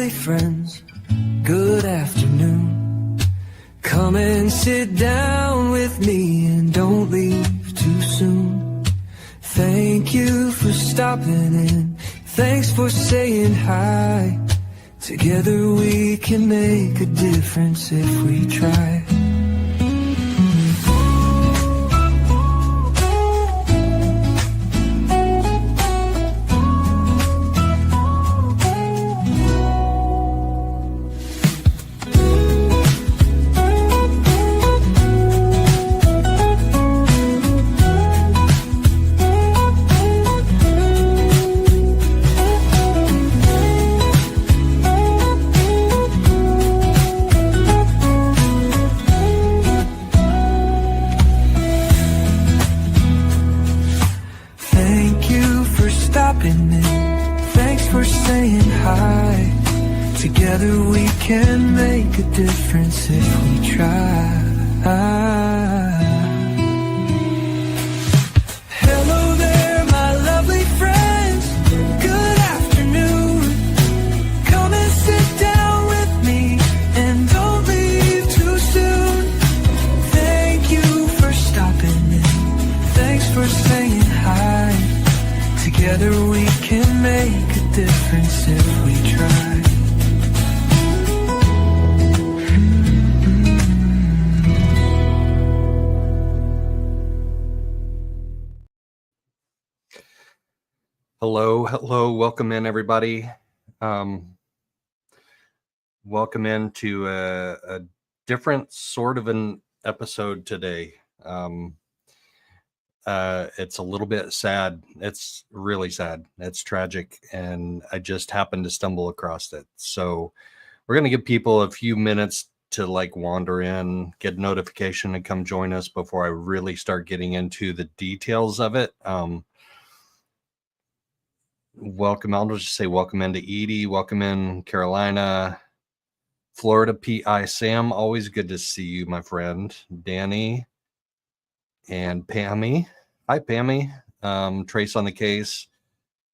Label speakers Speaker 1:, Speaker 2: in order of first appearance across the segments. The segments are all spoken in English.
Speaker 1: lovely friends, good afternoon. Come and sit down with me and don't leave too soon. Thank you for stopping in, thanks for saying hi. Together we can make a difference if we try. Together we can make a difference if we try. Hello there, my lovely friends. Good afternoon. Come and sit down with me and don't leave too soon. Thank you for stopping in. Thanks for saying hi. Together we can make a difference if we try.
Speaker 2: Hello, welcome in everybody. Welcome into a different sort of an episode today. It's a little bit sad. It's really sad. It's tragic, and I just happened to stumble across it. So we're going to give people a few minutes to like wander in, get notification, and come join us before I really start getting into the details of it. Welcome. I'll just say welcome into Edie. Welcome in Carolina, Florida, PI Sam. Always good to see you, my friend. Danny and Pammy. Hi, Pammy. Trace on the case.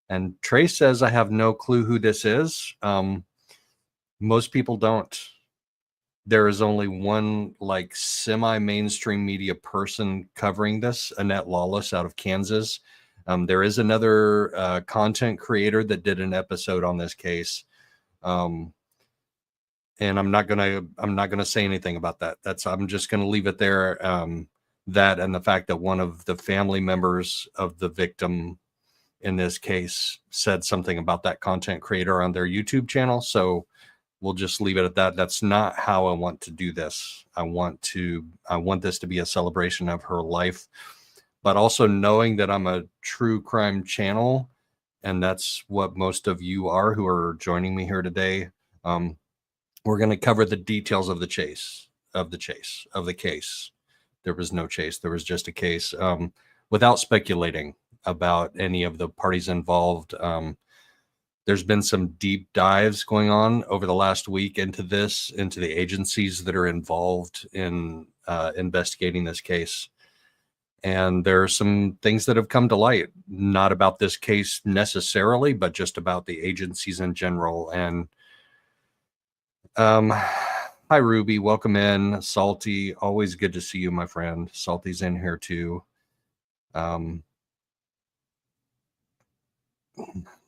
Speaker 2: And Trace says, I have no clue who this is. Most people don't. There is only one like semi-mainstream media person covering this, Annette Lawless out of Kansas. There is another content creator that did an episode on this case, and I'm not gonna say anything about that. I'm just gonna leave it there. That and the fact that one of the family members of the victim in this case said something about that content creator on their YouTube channel. So we'll just leave it at that. That's not how I want to do this. I want this to be a celebration of her life. But also knowing that I'm a true crime channel, and that's what most of you are who are joining me here today. We're going to cover the details of the case. There was no chase. There was just a case, without speculating about any of the parties involved. There's been some deep dives going on over the last week into the agencies that are involved in investigating this case. And there are some things that have come to light, not about this case necessarily, but just about the agencies in general. And hi, Ruby. Welcome in. Salty. Always good to see you, my friend. Salty's in here too.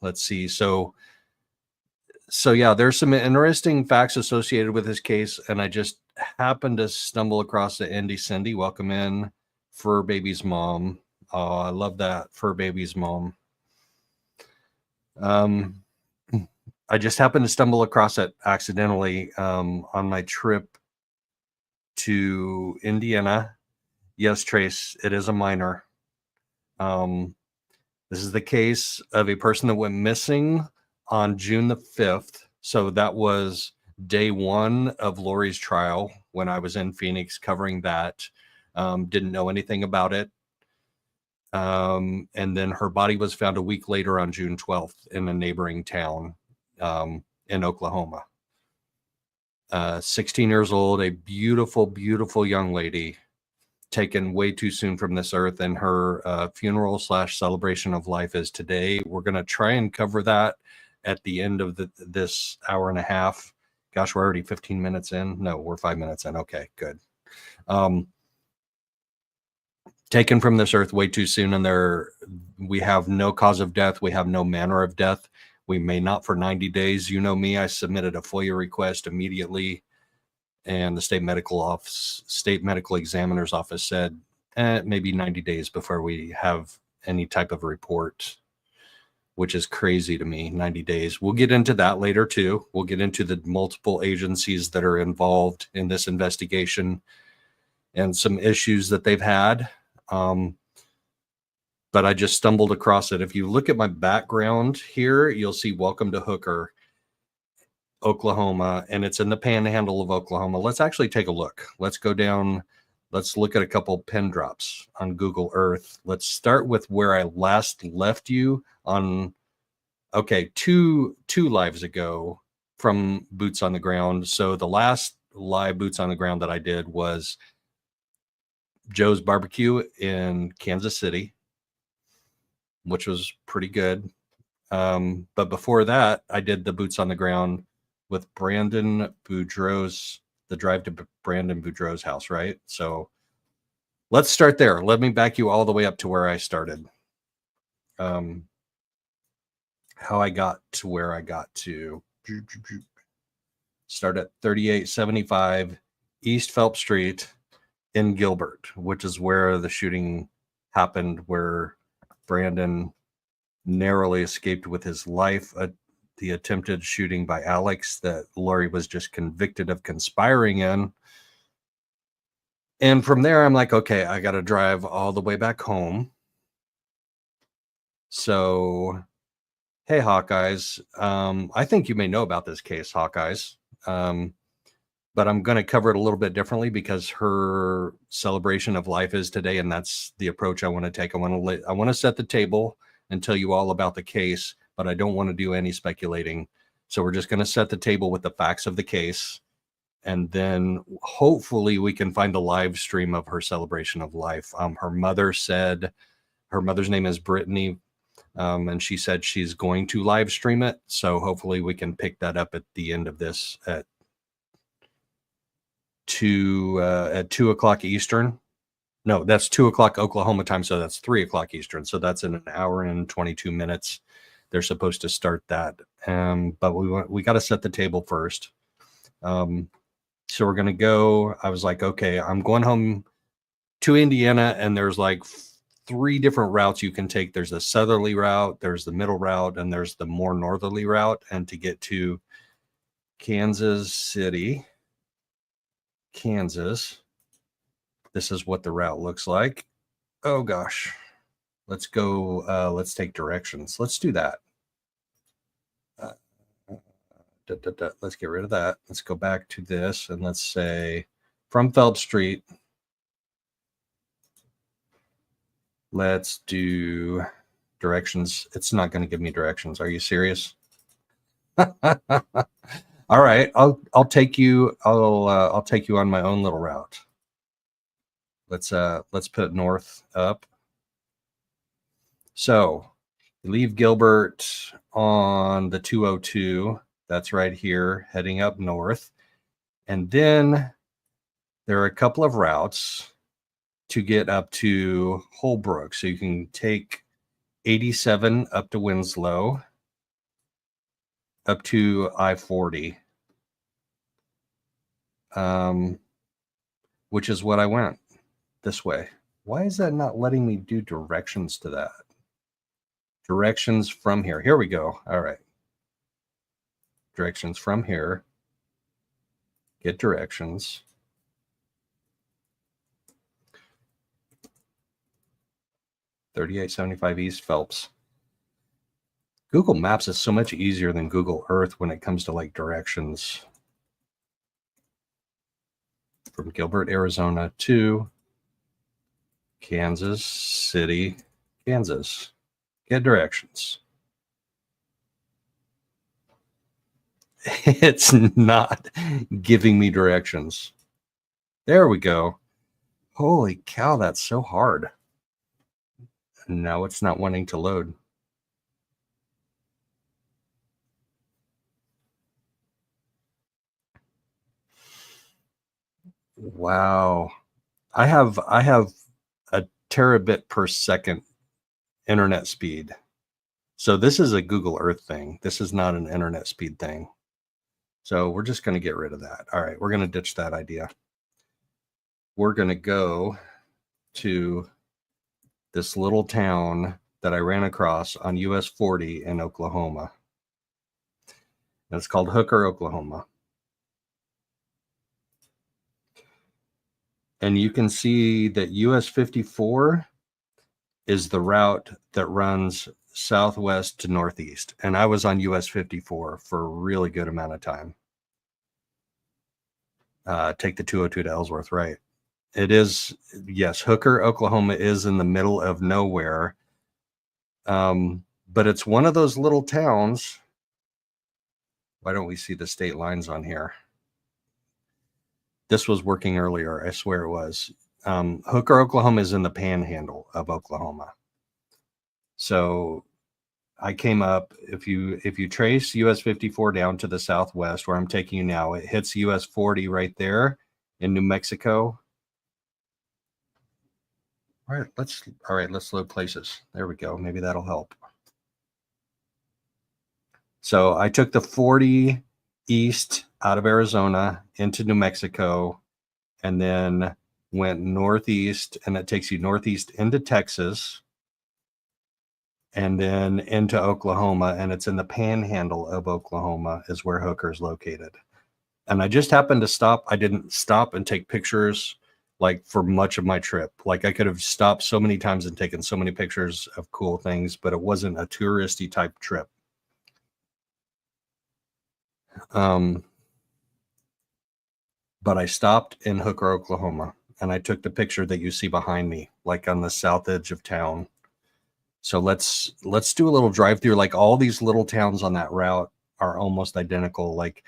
Speaker 2: Let's see. So yeah, there's some interesting facts associated with this case. And I just happened to stumble across the Indy Cindy. Welcome in. Fur Baby's mom. Oh, I love that. Fur Baby's mom. I just happened to stumble across it accidentally on my trip to Indiana. Yes, Trace, it is a minor. This is the case of a person that went missing on June the 5th. So that was day one of Lori's trial when I was in Phoenix covering that. Didn't know anything about it. And then her body was found a week later on June 12th in a neighboring town in Oklahoma. 16 years old, a beautiful, beautiful young lady taken way too soon from this earth, and her funeral / celebration of life is today. We're going to try and cover that at the end of this hour and a half. Gosh, we're already 15 minutes in. No, we're 5 minutes in. Okay, good. Taken from this earth way too soon, and we have no cause of death. We have no manner of death. We may not for 90 days. You know me, I submitted a FOIA request immediately, and the state medical examiner's office said maybe 90 days before we have any type of report, which is crazy to me. 90 days. We'll get into that later too. We'll get into the multiple agencies that are involved in this investigation and some issues that they've had. But I just stumbled across it. If you look at my background here, you'll see Welcome to Hooker, Oklahoma, and it's in the panhandle of Oklahoma. Let's actually take a look. Let's go down. Let's look at a couple pin drops on Google Earth. Let's start with where I last left you on, okay, two lives ago from Boots on the Ground. So the last live Boots on the Ground that I did was Joe's Barbecue in Kansas City, which was pretty good. But before that, I did the Boots on the Ground with Brandon Boudreau's, the drive to Brandon Boudreau's house, right? So let's start there. Let me back you all the way up to where I started. How I got to where I got to. Start at 3875 East Phelps Street in Gilbert, which is where the shooting happened, where Brandon narrowly escaped with his life. The attempted shooting by Alex that Lori was just convicted of conspiring in. And from there, I'm like, okay, I got to drive all the way back home. So, hey, Hawkeyes, I think you may know about this case, Hawkeyes. But I'm going to cover it a little bit differently because her celebration of life is today, and that's the approach I want to take. I want to set the table and tell you all about the case, but I don't want to do any speculating. So we're just going to set the table with the facts of the case, and then hopefully we can find a live stream of her celebration of life. Her mother's name is Brittany, and she said she's going to live stream it. So hopefully we can pick that up at the end of this at 2 o'clock Eastern. No, that's 2 o'clock Oklahoma time. So that's 3 o'clock Eastern. So that's in an hour and 22 minutes. They're supposed to start that. But we got to set the table first. So we're going to go. I was like, okay, I'm going home to Indiana, and there's like 3 different routes you can take. There's the southerly route, there's the middle route, and there's the more northerly route. And to get to Kansas City, Kansas, this is what the route looks like. Oh gosh, let's go. Let's take directions. Let's do that. Let's get rid of that. Let's go back to this, and let's say from Phelps Street. Let's do directions. It's not going to give me directions. Are you serious? All right, I'll take you. I'll take you on my own little route. Let's put north up. So you leave Gilbert on the 202. That's right here, heading up north. And then there are a couple of routes to get up to Holbrook. So you can take 87 up to Winslow, up to I-40, which is what I went this way. Why is that not letting me do directions to that? Directions from here. Here we go. All right. Directions from here. Get directions. $38.75 East Phelps. Google Maps is so much easier than Google Earth when it comes to like directions. From Gilbert, Arizona to Kansas City, Kansas. Get directions. It's not giving me directions. There we go. Holy cow, that's so hard. No, it's not wanting to load. Wow. I have a terabit per second internet speed. So this is a Google Earth thing. This is not an internet speed thing. So we're just going to get rid of that. All right, we're going to ditch that idea. We're going to go to this little town that I ran across on US 40 in Oklahoma. And it's called Hooker, Oklahoma. And you can see that US 54 is the route that runs southwest to northeast. And I was on US 54 for a really good amount of time. Take the 202 to Ellsworth, right? It is, yes, Hooker, Oklahoma is in the middle of nowhere. But it's one of those little towns. Why don't we see the state lines on here? This was working earlier. I swear it was. Hooker, Oklahoma is in the panhandle of Oklahoma. So I came up, if you trace US 54 down to the southwest where I'm taking you now, it hits US 40 right there in New Mexico. All right, let's load places. There we go. Maybe that'll help. So I took the 40 east out of Arizona into New Mexico and then went northeast, and it takes you northeast into Texas and then into Oklahoma, and it's in the panhandle of Oklahoma is where Hooker is located. And I just happened to stop. I didn't stop and take pictures like for much of my trip. Like I could have stopped so many times and taken so many pictures of cool things, but it wasn't a touristy type trip. But I stopped in Hooker, Oklahoma, and I took the picture that you see behind me, like on the south edge of town. So let's do a little drive through. Like all these little towns on that route are almost identical. Like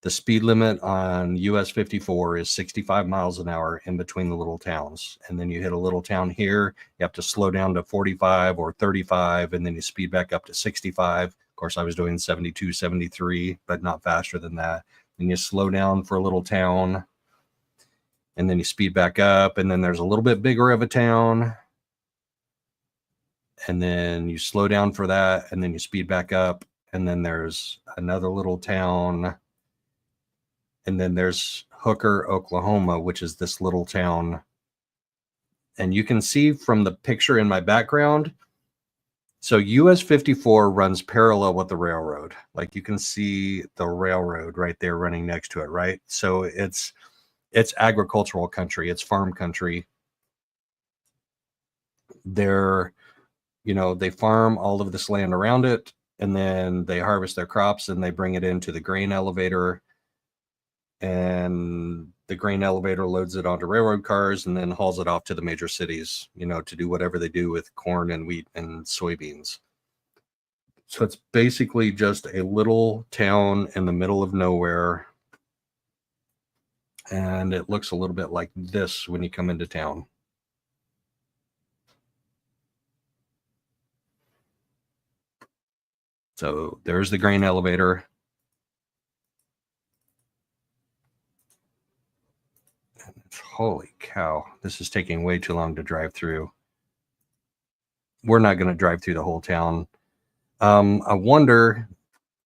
Speaker 2: the speed limit on US 54 is 65 miles an hour in between the little towns. And then you hit a little town here, you have to slow down to 45 or 35, and then you speed back up to 65. Of course, I was doing 72, 73, but not faster than that. And you slow down for a little town, and then you speed back up, and then there's a little bit bigger of a town, and then you slow down for that, and then you speed back up, and then there's another little town, and then there's Hooker, Oklahoma, which is this little town. And you can see from the picture in my background, so US 54 runs parallel with the railroad. Like you can see the railroad right there running next to it, right? So it's agricultural country, it's farm country. They farm all of this land around it, and then they harvest their crops and they bring it into the grain elevator, and the grain elevator loads it onto railroad cars and then hauls it off to the major cities, to do whatever they do with corn and wheat and soybeans. So it's basically just a little town in the middle of nowhere. And it looks a little bit like this when you come into town. So there's the grain elevator. Holy cow, this is taking way too long to drive through. We're not going to drive through the whole town. I wonder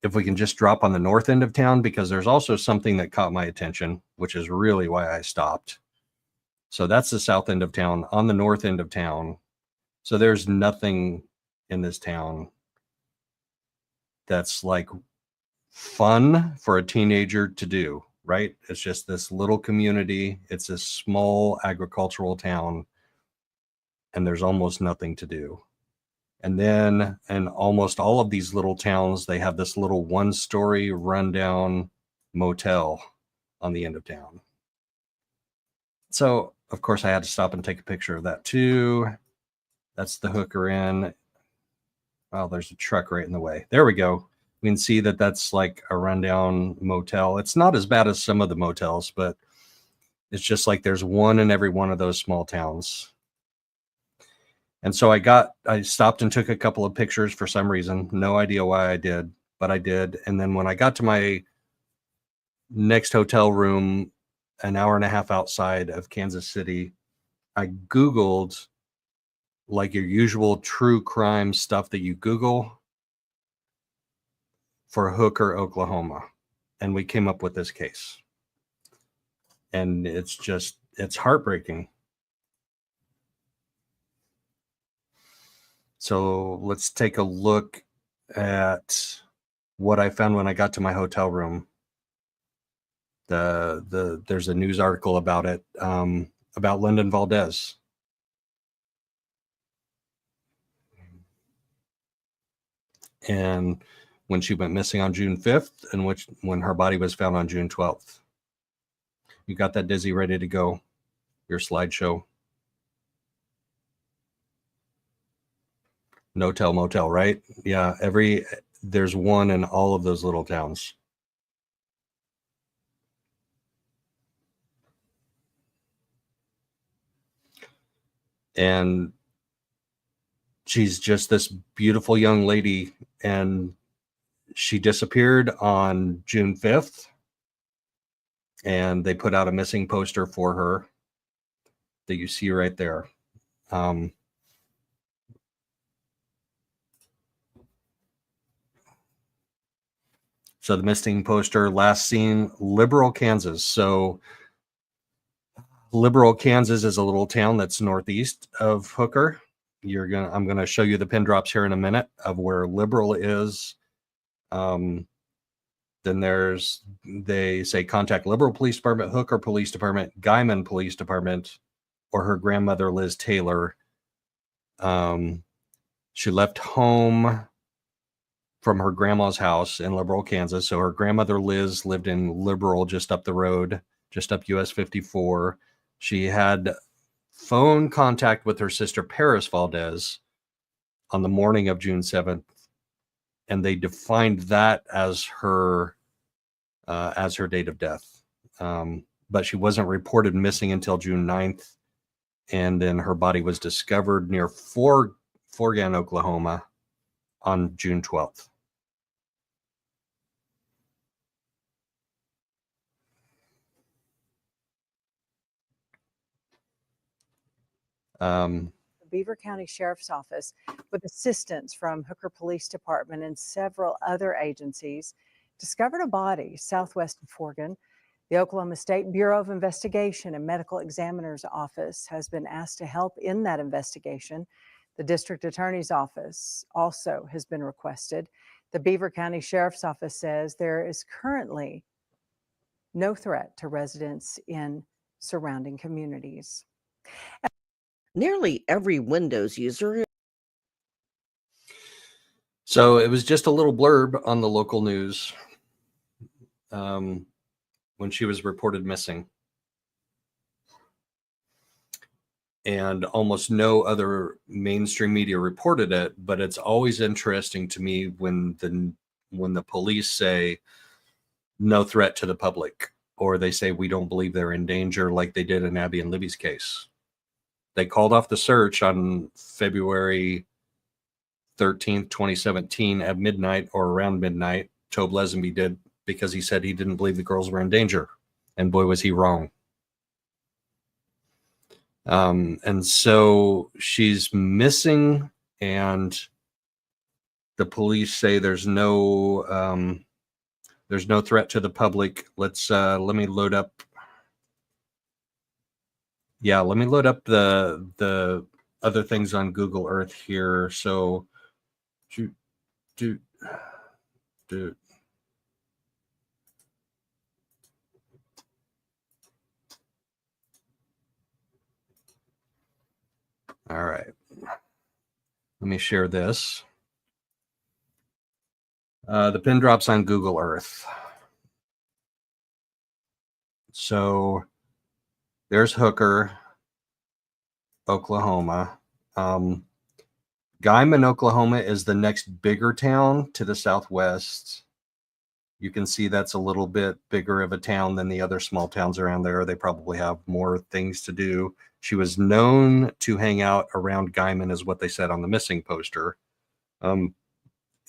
Speaker 2: if we can just drop on the north end of town, because there's also something that caught my attention, which is really why I stopped. So that's the south end of town. On the north end of town, so there's nothing in this town that's like fun for a teenager to do, right? It's just this little community. It's a small agricultural town, and there's almost nothing to do. And then in almost all of these little towns, they have this little one-story rundown motel on the end of town. So, of course, I had to stop and take a picture of that too. That's the Hooker Inn. Well, there's a truck right in the way. There we go. We can see that that's like a rundown motel. It's not as bad as some of the motels, but it's just like there's one in every one of those small towns. And so I stopped and took a couple of pictures for some reason. No idea why I did, but I did. And then when I got to my next hotel room an hour and a half outside of Kansas City. I Googled like your usual true crime stuff that you Google for Hooker, Oklahoma. And we came up with this case. And it's heartbreaking. So let's take a look at what I found when I got to my hotel room. There's a news article about it, about London Valdez. And when she went missing on June 5th, and when her body was found on June 12th. You got that, Dizzy, ready to go? Your slideshow. No tell motel, right? Yeah, there's one in all of those little towns. And she's just this beautiful young lady, and she disappeared on June 5th. And they put out a missing poster for her that you see right there. So the missing poster, last seen, Liberal, Kansas. So Liberal, Kansas is a little town that's northeast of Hooker. I'm gonna show you the pin drops here in a minute of where Liberal is. Then they say contact Liberal Police Department, Hooker Police Department, Guyman Police Department, or her grandmother, Liz Taylor. She left home from her grandma's house in Liberal, Kansas. So her grandmother, Liz, lived in Liberal, just up the road, just up US 54. She had phone contact with her sister, Paris Valdez, on the morning of June 7th. And they defined that as her date of death. But she wasn't reported missing until June 9th. And then her body was discovered near Forgan, Oklahoma on June 12th.
Speaker 3: The Beaver County Sheriff's Office, with assistance from Hooker Police Department and several other agencies, discovered a body southwest of Forgan. The Oklahoma State Bureau of Investigation and Medical Examiner's Office has been asked to help in that investigation. The District Attorney's Office also has been requested. The Beaver County Sheriff's Office says there is currently no threat to residents in surrounding communities.
Speaker 4: Nearly every Windows user.
Speaker 2: So it was just a little blurb on the local news when she was reported missing. And almost no other mainstream media reported it, but it's always interesting to me when the police say no threat to the public, or they say we don't believe they're in danger, like they did in Abby and Libby's case. They called off the search on February 13th, 2017 at midnight or around midnight. Tobe Lesenby did, because he said he didn't believe the girls were in danger. And boy, was he wrong. And so she's missing, and the police say there's no threat to the public. Let me load up. Yeah, let me load up the other things on Google Earth here. So, do. All right. Let me share this. The pin drops on Google Earth. So there's Hooker, Oklahoma. Guyman, Oklahoma is the next bigger town to the southwest. You can see that's a little bit bigger of a town than the other small towns around there. They probably have more things to do. She was known to hang out around Guyman, is what they said on the missing poster.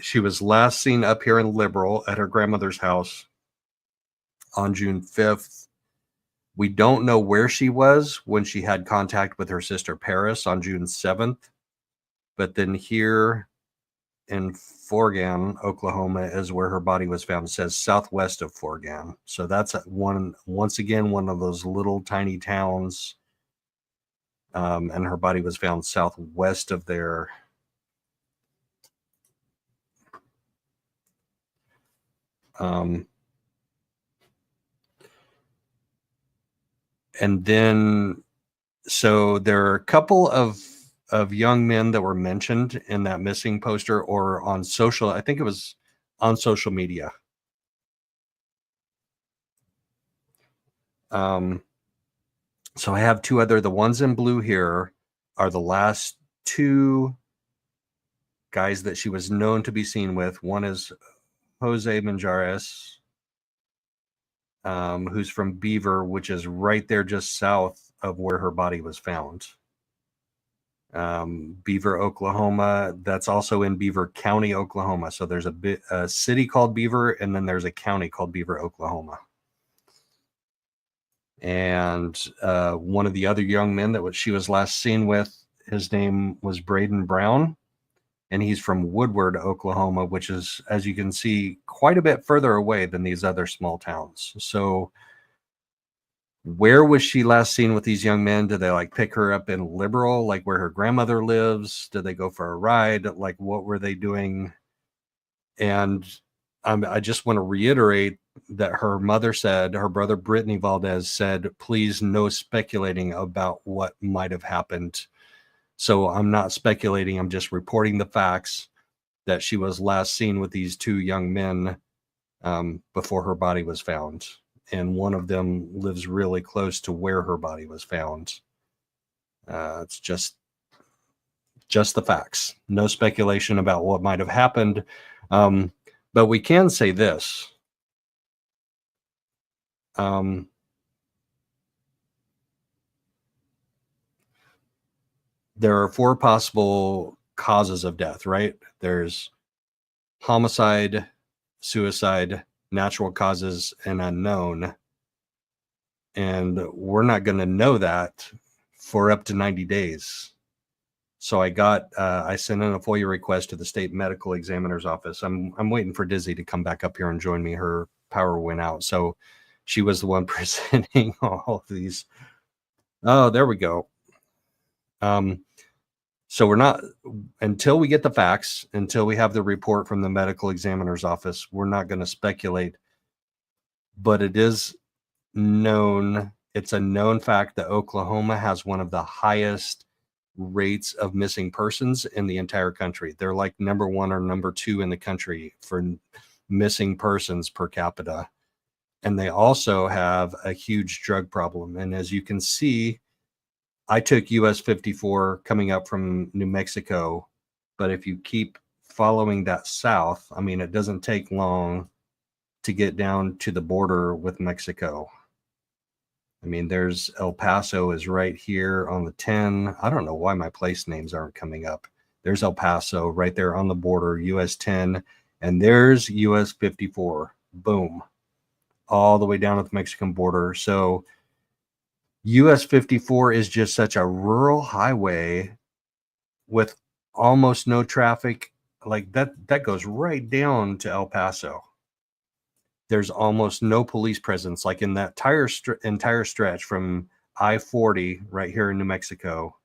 Speaker 2: She was last seen up here in Liberal at her grandmother's house on June 5th. We don't know where she was when she had contact with her sister Paris on June 7th. But then here in Forgan, Oklahoma, is where her body was found. It says southwest of Forgan. So that's once again, one of those little tiny towns. And her body was found southwest of there. And then, so there are a couple of young men that were mentioned in that missing poster or on social. I think it was on social media. So I have two other. The ones in blue here are the last two guys that she was known to be seen with. One is Jose Manjares, who's from Beaver, which is right there just south of where her body was found. Beaver, Oklahoma. That's also in Beaver County, Oklahoma. So there's a city called Beaver, and then there's a county called Beaver, Oklahoma. And one of the other young men that she was last seen with, his name was Braden Brown, and he's from Woodward, Oklahoma, which is, as you can see, quite a bit further away than these other small towns. So where was she last seen with these young men? Did they like pick her up in Liberal, like where her grandmother lives? Did they go for a ride? Like, what were they doing? And I just want to reiterate that her mother said, her brother Brittany Valdez said, please no speculating about what might have happened. So I'm not speculating. I'm just reporting the facts that she was last seen with these two young men before her body was found. And one of them lives really close to where her body was found. It's just the facts. No speculation about what might have happened. But we can say this. There are 4 possible causes of death, right? There's homicide, suicide, natural causes, and unknown. And we're not going to know that for up to 90 days. So I sent in a FOIA request to the state medical examiner's office. I'm waiting for Dizzy to come back up here and join me. Her power went out. So she was the one presenting all of these. Oh, there we go. So we're not, until we get the facts, until we have the report from the medical examiner's office, we're not going to speculate. But it is known, it's a known fact that Oklahoma has one of the highest rates of missing persons in the entire country. They're like number 1 or number 2 in the country for missing persons per capita. And they also have a huge drug problem. And as you can see, I took US 54 coming up from New Mexico, but if you keep following that south, I mean, it doesn't take long to get down to the border with Mexico. I mean, there's El Paso is right here on the 10. I don't know why my place names aren't coming up. There's El Paso right there on the border, US 10, and there's US 54. Boom. All the way down at the Mexican border. So US 54 is just such a rural highway with almost no traffic. Like that goes right down to El Paso. There's almost no police presence, like in that entire stretch from I-40 right here in New Mexico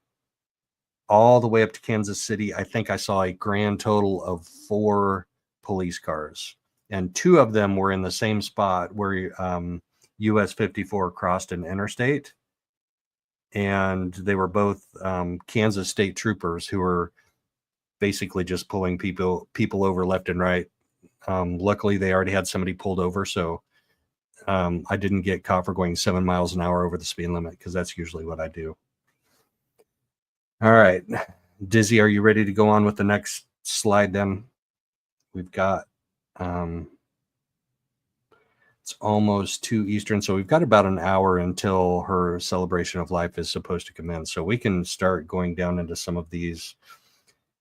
Speaker 2: all the way up to Kansas City. I think I saw a grand total of 4 police cars, and 2 of them were in the same spot where US 54 crossed an interstate. And they were both Kansas state troopers who were basically just pulling people over left and right. Luckily, they already had somebody pulled over, so I didn't get caught for going 7 miles an hour over the speed limit, because that's usually what I do. All right, Dizzy, are you ready to go on with the next slide then? We've got, it's almost 2 Eastern, so we've got about an hour until her celebration of life is supposed to commence. So we can start going down into some of these,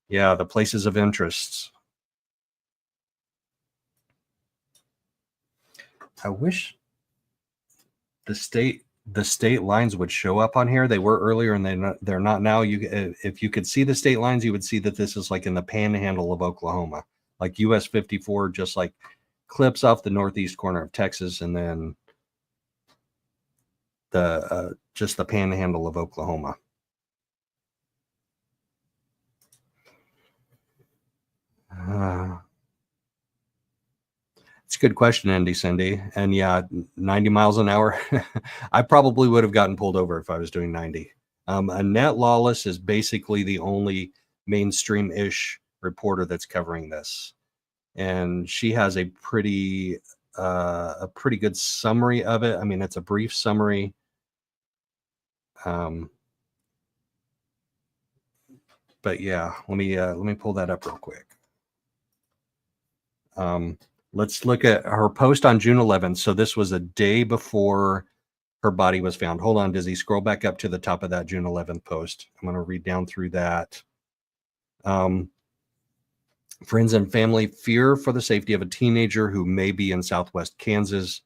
Speaker 2: the places of interest. I wish the state the state lines would show up on here. They were earlier and they're not now. If you could see the state lines, you would see that this is like in the panhandle of Oklahoma, like US 54, just like clips off the northeast corner of Texas, and then the just the panhandle of Oklahoma. It's a good question, Andy Cindy. And yeah, 90 miles an hour. I probably would have gotten pulled over if I was doing 90. Annette Lawless is basically the only mainstream-ish reporter that's covering this. And she has a pretty good summary of it. I mean, it's a brief summary. But yeah, let me pull that up real quick. Let's look at her post on June 11th. So this was a day before her body was found. Hold on, Dizzy. Scroll back up to the top of that June 11th post. I'm going to read down through that. Friends and family fear for the safety of a teenager who may be in Southwest Kansas.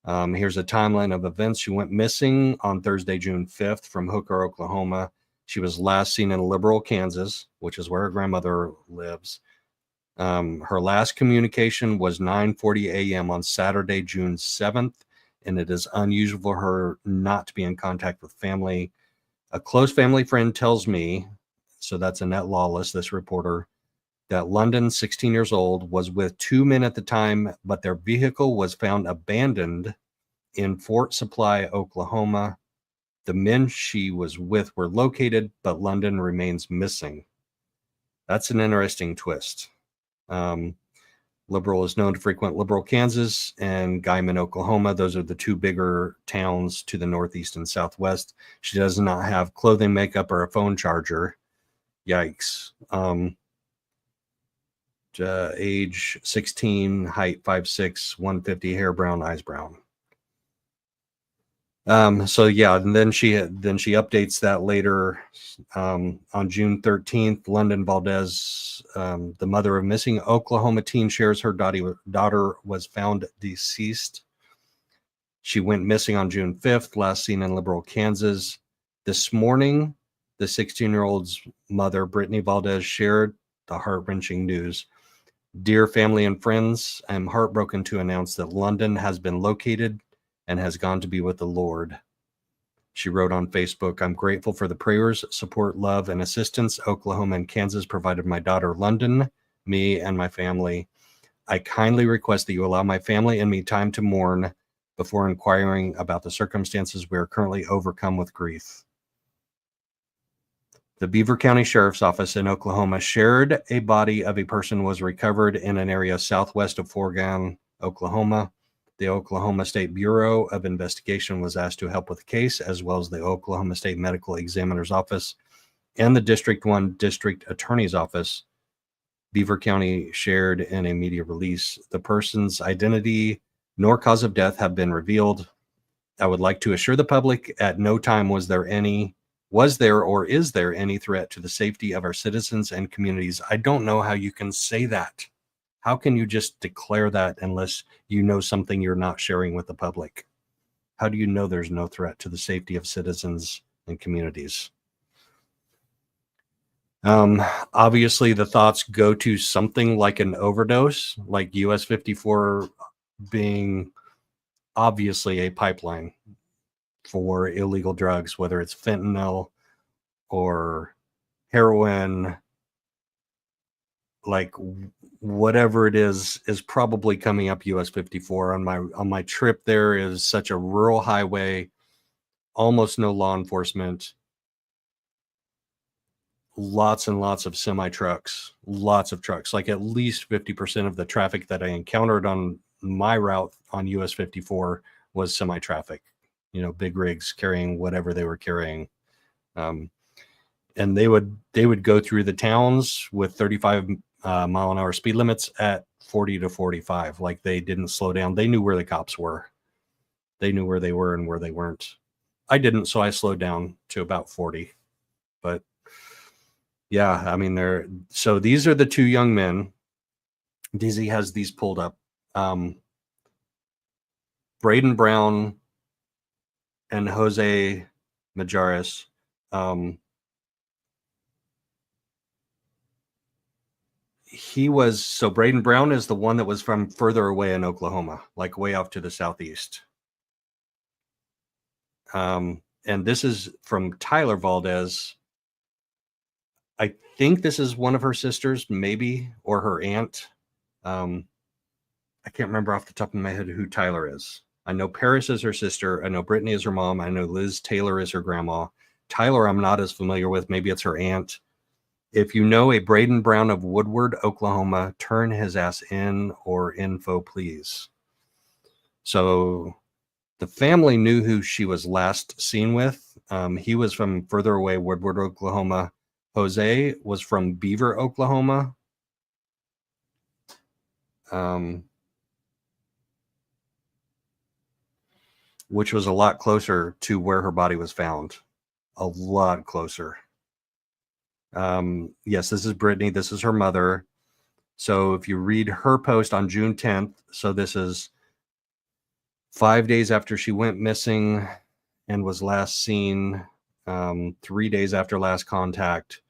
Speaker 2: Here's a timeline of events. She went missing on Thursday, June 5th from Hooker, Oklahoma. She was last seen in Liberal, Kansas, which is where her grandmother lives. Her last communication was 9:40 a.m. on Saturday, June 7th, and it is unusual for her not to be in contact with family. A close family friend tells me, so that's Annette Lawless, this reporter, that London, 16 years old, was with two men at the time, but their vehicle was found abandoned in Fort Supply, Oklahoma. The men she was with were located, but London remains missing. That's an interesting twist. Liberal is known to frequent Liberal, Kansas, and Guyman, Oklahoma. Those are the two bigger towns to the northeast and southwest. She does not have clothing, makeup, or a phone charger. Yikes. Age 16, height 5'6", 150, hair brown, eyes brown. So yeah, and then she updates that later. On June 13th, London Valdez, the mother of missing Oklahoma teen, shares her daughter was found deceased. She went missing on June 5th, last seen in Liberal, Kansas. This morning, the 16-year-old's mother, Brittany Valdez, shared the heart-wrenching news. Dear family and friends, I am heartbroken to announce that London has been located and has gone to be with the Lord. She wrote on Facebook, I'm grateful for the prayers, support, love, and assistance Oklahoma and Kansas provided my daughter London, me, and my family. I kindly request that you allow my family and me time to mourn before inquiring about the circumstances we are currently overcome with grief. The Beaver County Sheriff's Office in Oklahoma shared a body of a person was recovered in an area southwest of Forgan, Oklahoma. The Oklahoma State Bureau of Investigation was asked to help with the case, as well as the Oklahoma State Medical Examiner's Office and the District 1 District Attorney's Office. Beaver County shared in a media release, the person's identity nor cause of death have been revealed. I would like to assure the public at no time was there or is there any threat to the safety of our citizens and communities. I don't know how you can say that. How can you just declare that unless you know something you're not sharing with the public? How do you know there's no threat to the safety of citizens and communities? Obviously, the thoughts go to something like an overdose, like US 54 being obviously a pipeline for illegal drugs, whether it's fentanyl or heroin, like whatever it is probably coming up US 54. On my trip there is such a rural highway, almost no law enforcement, lots and lots of semi trucks, lots of trucks, like at least 50% of the traffic that I encountered on my route on US 54 was semi traffic, big rigs carrying whatever they were carrying. And they would go through the towns with 35 mile an hour speed limits at 40 to 45. Like they didn't slow down. They knew where the cops were. They knew where they were and where they weren't. I didn't, so I slowed down to about 40. But yeah, I mean, so these are the two young men. Dizzy has these pulled up. Braden Brown and Jose Majares. So Braden Brown is the one that was from further away in Oklahoma, like way off to the southeast. And this is from Tyler Valdez. I think this is one of her sisters, maybe, or her aunt. I can't remember off the top of my head who Tyler is. I know Paris is her sister. I know Brittany is her mom. I know Liz Taylor is her grandma. Tyler, I'm not as familiar with. Maybe it's her aunt. If you know a Braden Brown of Woodward, Oklahoma, turn his ass in or info, please. So the family knew who she was last seen with. He was from further away, Woodward, Oklahoma. Jose was from Beaver, Oklahoma. Which was a lot closer to where her body was found. A lot closer. Yes, this is Brittany. This is her mother. So if you read her post on June 10th, so this is 5 days after she went missing and was last seen, 3 days after last contact.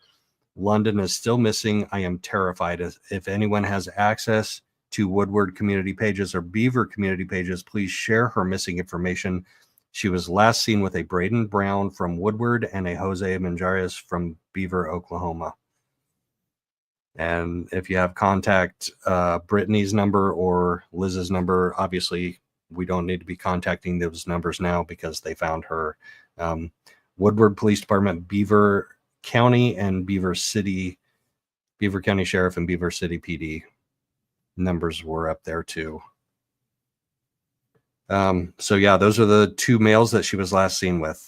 Speaker 2: London is still missing. I am terrified. If anyone has access to Woodward community pages or Beaver community pages, please share her missing information. She was last seen with a Braden Brown from Woodward and a Jose Manjares from Beaver, Oklahoma. And if you have contact Brittany's number or Liz's number, obviously we don't need to be contacting those numbers now because they found her. Woodward Police Department, Beaver County and Beaver City, Beaver County Sheriff and Beaver City PD numbers were up there too. So yeah, those are the two males that she was last seen with.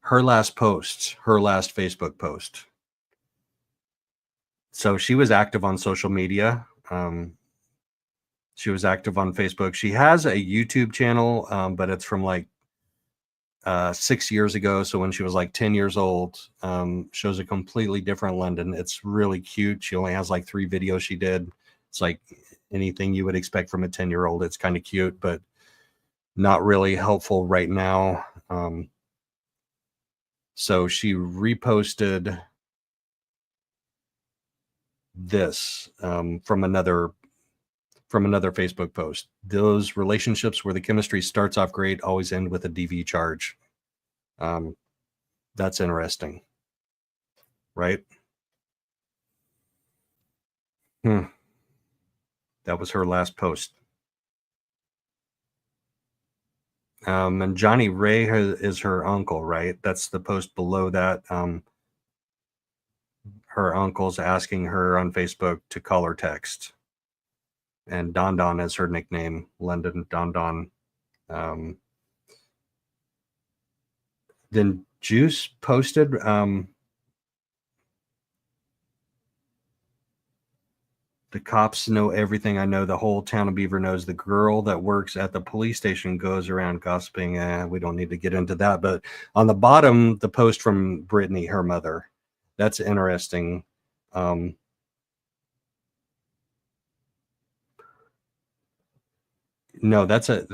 Speaker 2: Her last post, her last Facebook post. So she was active on social media. She was active on Facebook. She has a YouTube channel, but it's from like 6 years ago. So when she was like 10 years old, shows a completely different London. It's really cute. She only has like 3 videos she did. It's like anything you would expect from a 10-year-old. It's kind of cute, but not really helpful right now. So she reposted this from another Facebook post. Those relationships where the chemistry starts off great always end with a DV charge. That's interesting, right? That was her last post. And Johnny Ray is her uncle, right? That's the post below that. Her uncle's asking her on Facebook to call or text. And Don Don is her nickname, London Don Don. Then Juice posted the cops know everything. I know the whole town of Beaver knows. The girl that works at the police station goes around gossiping. We don't need to get into that. But on the bottom, the post from Brittany, her mother. That's interesting. No, that's a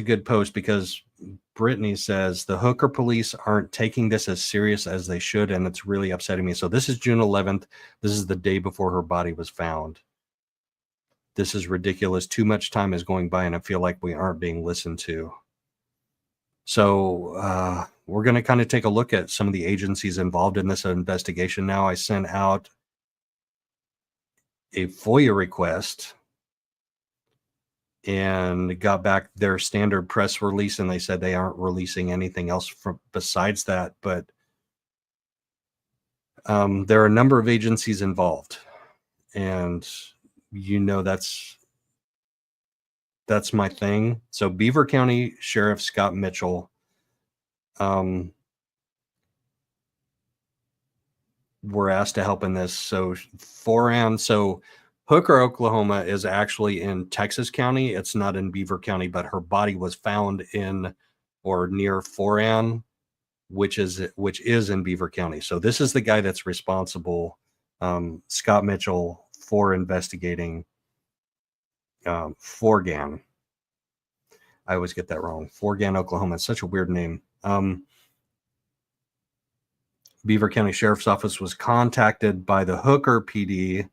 Speaker 2: good post because Brittany says the hooker police aren't taking this as serious as they should, and it's really upsetting me. So this is June 11th. This is the day before her body was found. This is ridiculous. Too much time is going by, and I feel like we aren't being listened to. So we're going to kind of take a look at some of the agencies involved in this investigation now. I sent out a FOIA request and got back their standard press release, and they said they aren't releasing anything else besides that. But there are a number of agencies involved, and that's my thing. So Beaver County Sheriff Scott Mitchell were asked to help in this. So Hooker, Oklahoma is actually in Texas County. It's not in Beaver County, but her body was found in or near Foran, which is in Beaver County. So this is the guy that's responsible Scott Mitchell for investigating Forgan. I always get that wrong. Forgan, Oklahoma. It's such a weird name. Beaver County Sheriff's Office was contacted by the Hooker PD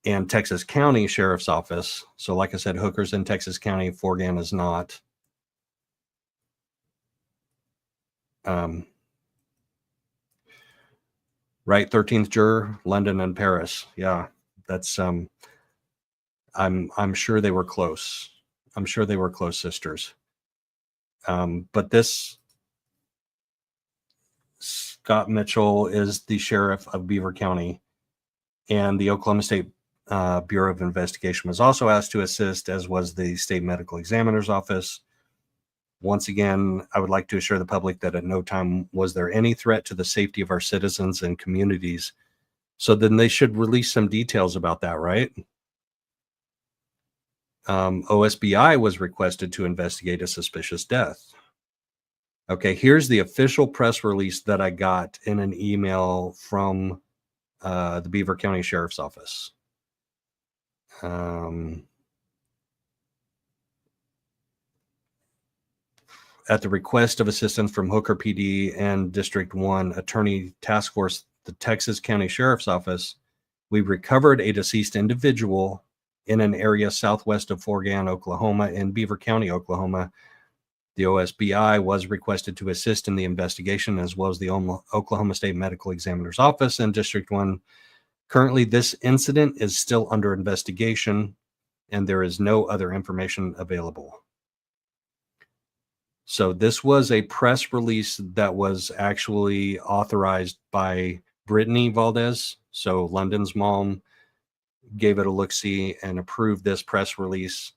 Speaker 2: and Texas County Sheriff's Office. So like I said, Hooker's in Texas County, Forgan is not. Right, 13th juror, London and Paris. Yeah, that's I'm sure they were close. I'm sure they were close sisters. But this Scott Mitchell is the sheriff of Beaver County, and the Oklahoma State Bureau of Investigation was also asked to assist, as was the state medical examiner's office. Once again, I would like to assure the public that at no time was there any threat to the safety of our citizens and communities. So then they should release some details about that, right? OSBI was requested to investigate a suspicious death. Okay, here's the official press release that I got in an email from the Beaver County Sheriff's Office. At the request of assistance from Hooker PD and District 1 Attorney Task Force, the Texas County Sheriff's Office, we recovered a deceased individual in an area southwest of Forgan, Oklahoma, in Beaver County, Oklahoma. The OSBI was requested to assist in the investigation, as well as the Oklahoma State Medical Examiner's Office and District 1. Currently, this incident is still under investigation, and there is no other information available. So this was a press release that was actually authorized by Brittany Valdez. So London's mom gave it a look-see and approved this press release.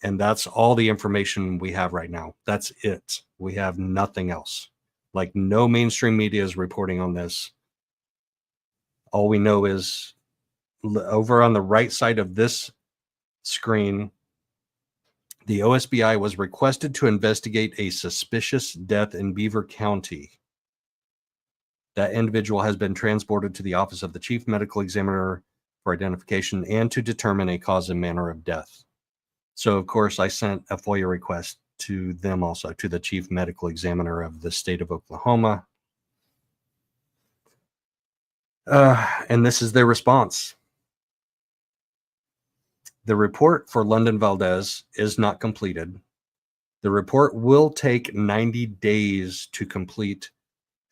Speaker 2: And that's all the information we have right now. That's it. We have nothing else. Like, no mainstream media is reporting on this. All we know is over on the right side of this screen, the OSBI was requested to investigate a suspicious death in Beaver County. That individual has been transported to the office of the Chief Medical Examiner for identification and to determine a cause and manner of death. So, of course, I sent a FOIA request to them also, to the Chief Medical Examiner of the state of Oklahoma. And this is their response. The report for London Valdez is not completed. The report will take 90 days to complete.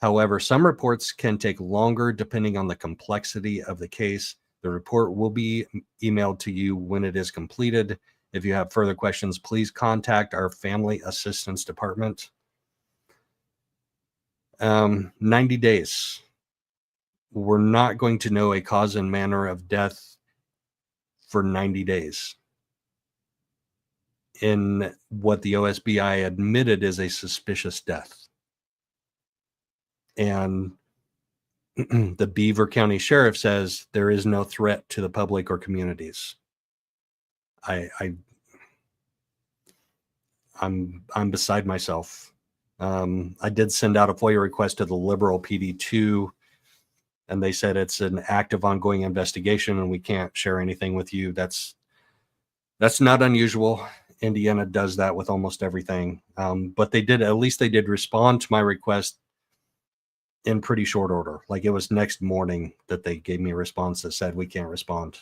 Speaker 2: However, some reports can take longer depending on the complexity of the case. The report will be emailed to you when it is completed. If you have further questions, please contact our Family Assistance Department. 90 days. We're not going to know a cause and manner of death for 90 days in what the OSBI admitted is a suspicious death. And the Beaver County Sheriff says there is no threat to the public or communities. I'm beside myself. I did send out a FOIA request to the Liberal PD2, and they said it's an active, ongoing investigation, and we can't share anything with you. That's not unusual. Indiana does that with almost everything. But they did respond to my request in pretty short order. Like, it was next morning that they gave me a response that said we can't respond.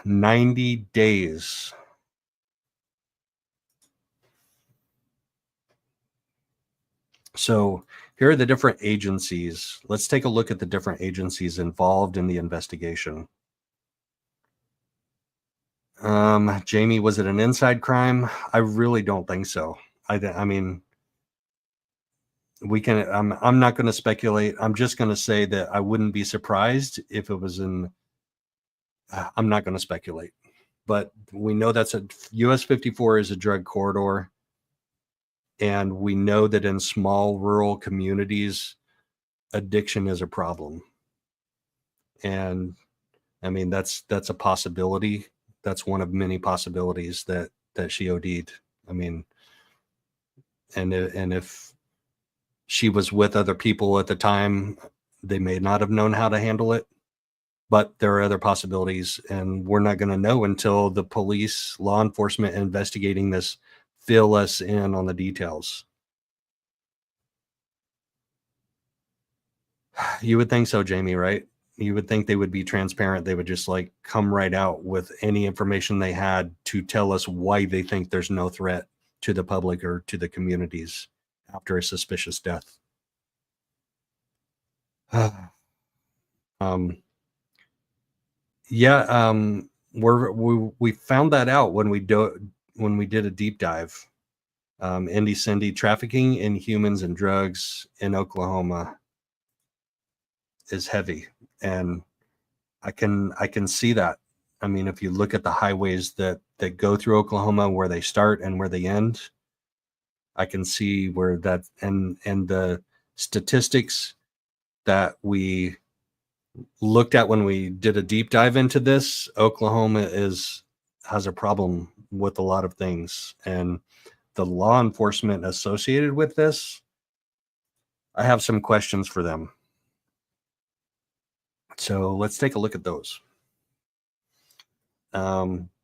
Speaker 2: 90 days. So here are the different agencies. Let's take a look at the different agencies involved in the investigation. Jamie, was it an inside crime? I really don't think so. I mean, we can, I'm not going to speculate. I'm just going to say that I wouldn't be surprised if it was in, I'm not going to speculate, but we know that's US 54 is a drug corridor. And we know that in small rural communities, addiction is a problem. And I mean, that's a possibility. That's one of many possibilities that she OD'd. I mean, and if she was with other people at the time. They may not have known how to handle it, but there are other possibilities, and we're not going to know until the police, law enforcement investigating this fill us in on the details. You would think so, Jamie, right? You would think they would be transparent. They would just like come right out with any information they had to tell us why they think there's no threat to the public or to the communities after a suspicious death. We found that out when we did a deep dive. Indy Cindy, trafficking in humans and drugs in Oklahoma is heavy, and I can see that. I mean, if you look at the highways that go through Oklahoma, where they start and where they end, I can see where that, and the statistics that we looked at when we did a deep dive into this, Oklahoma has a problem with a lot of things, and the law enforcement associated with this, I have some questions for them. So let's take a look at those.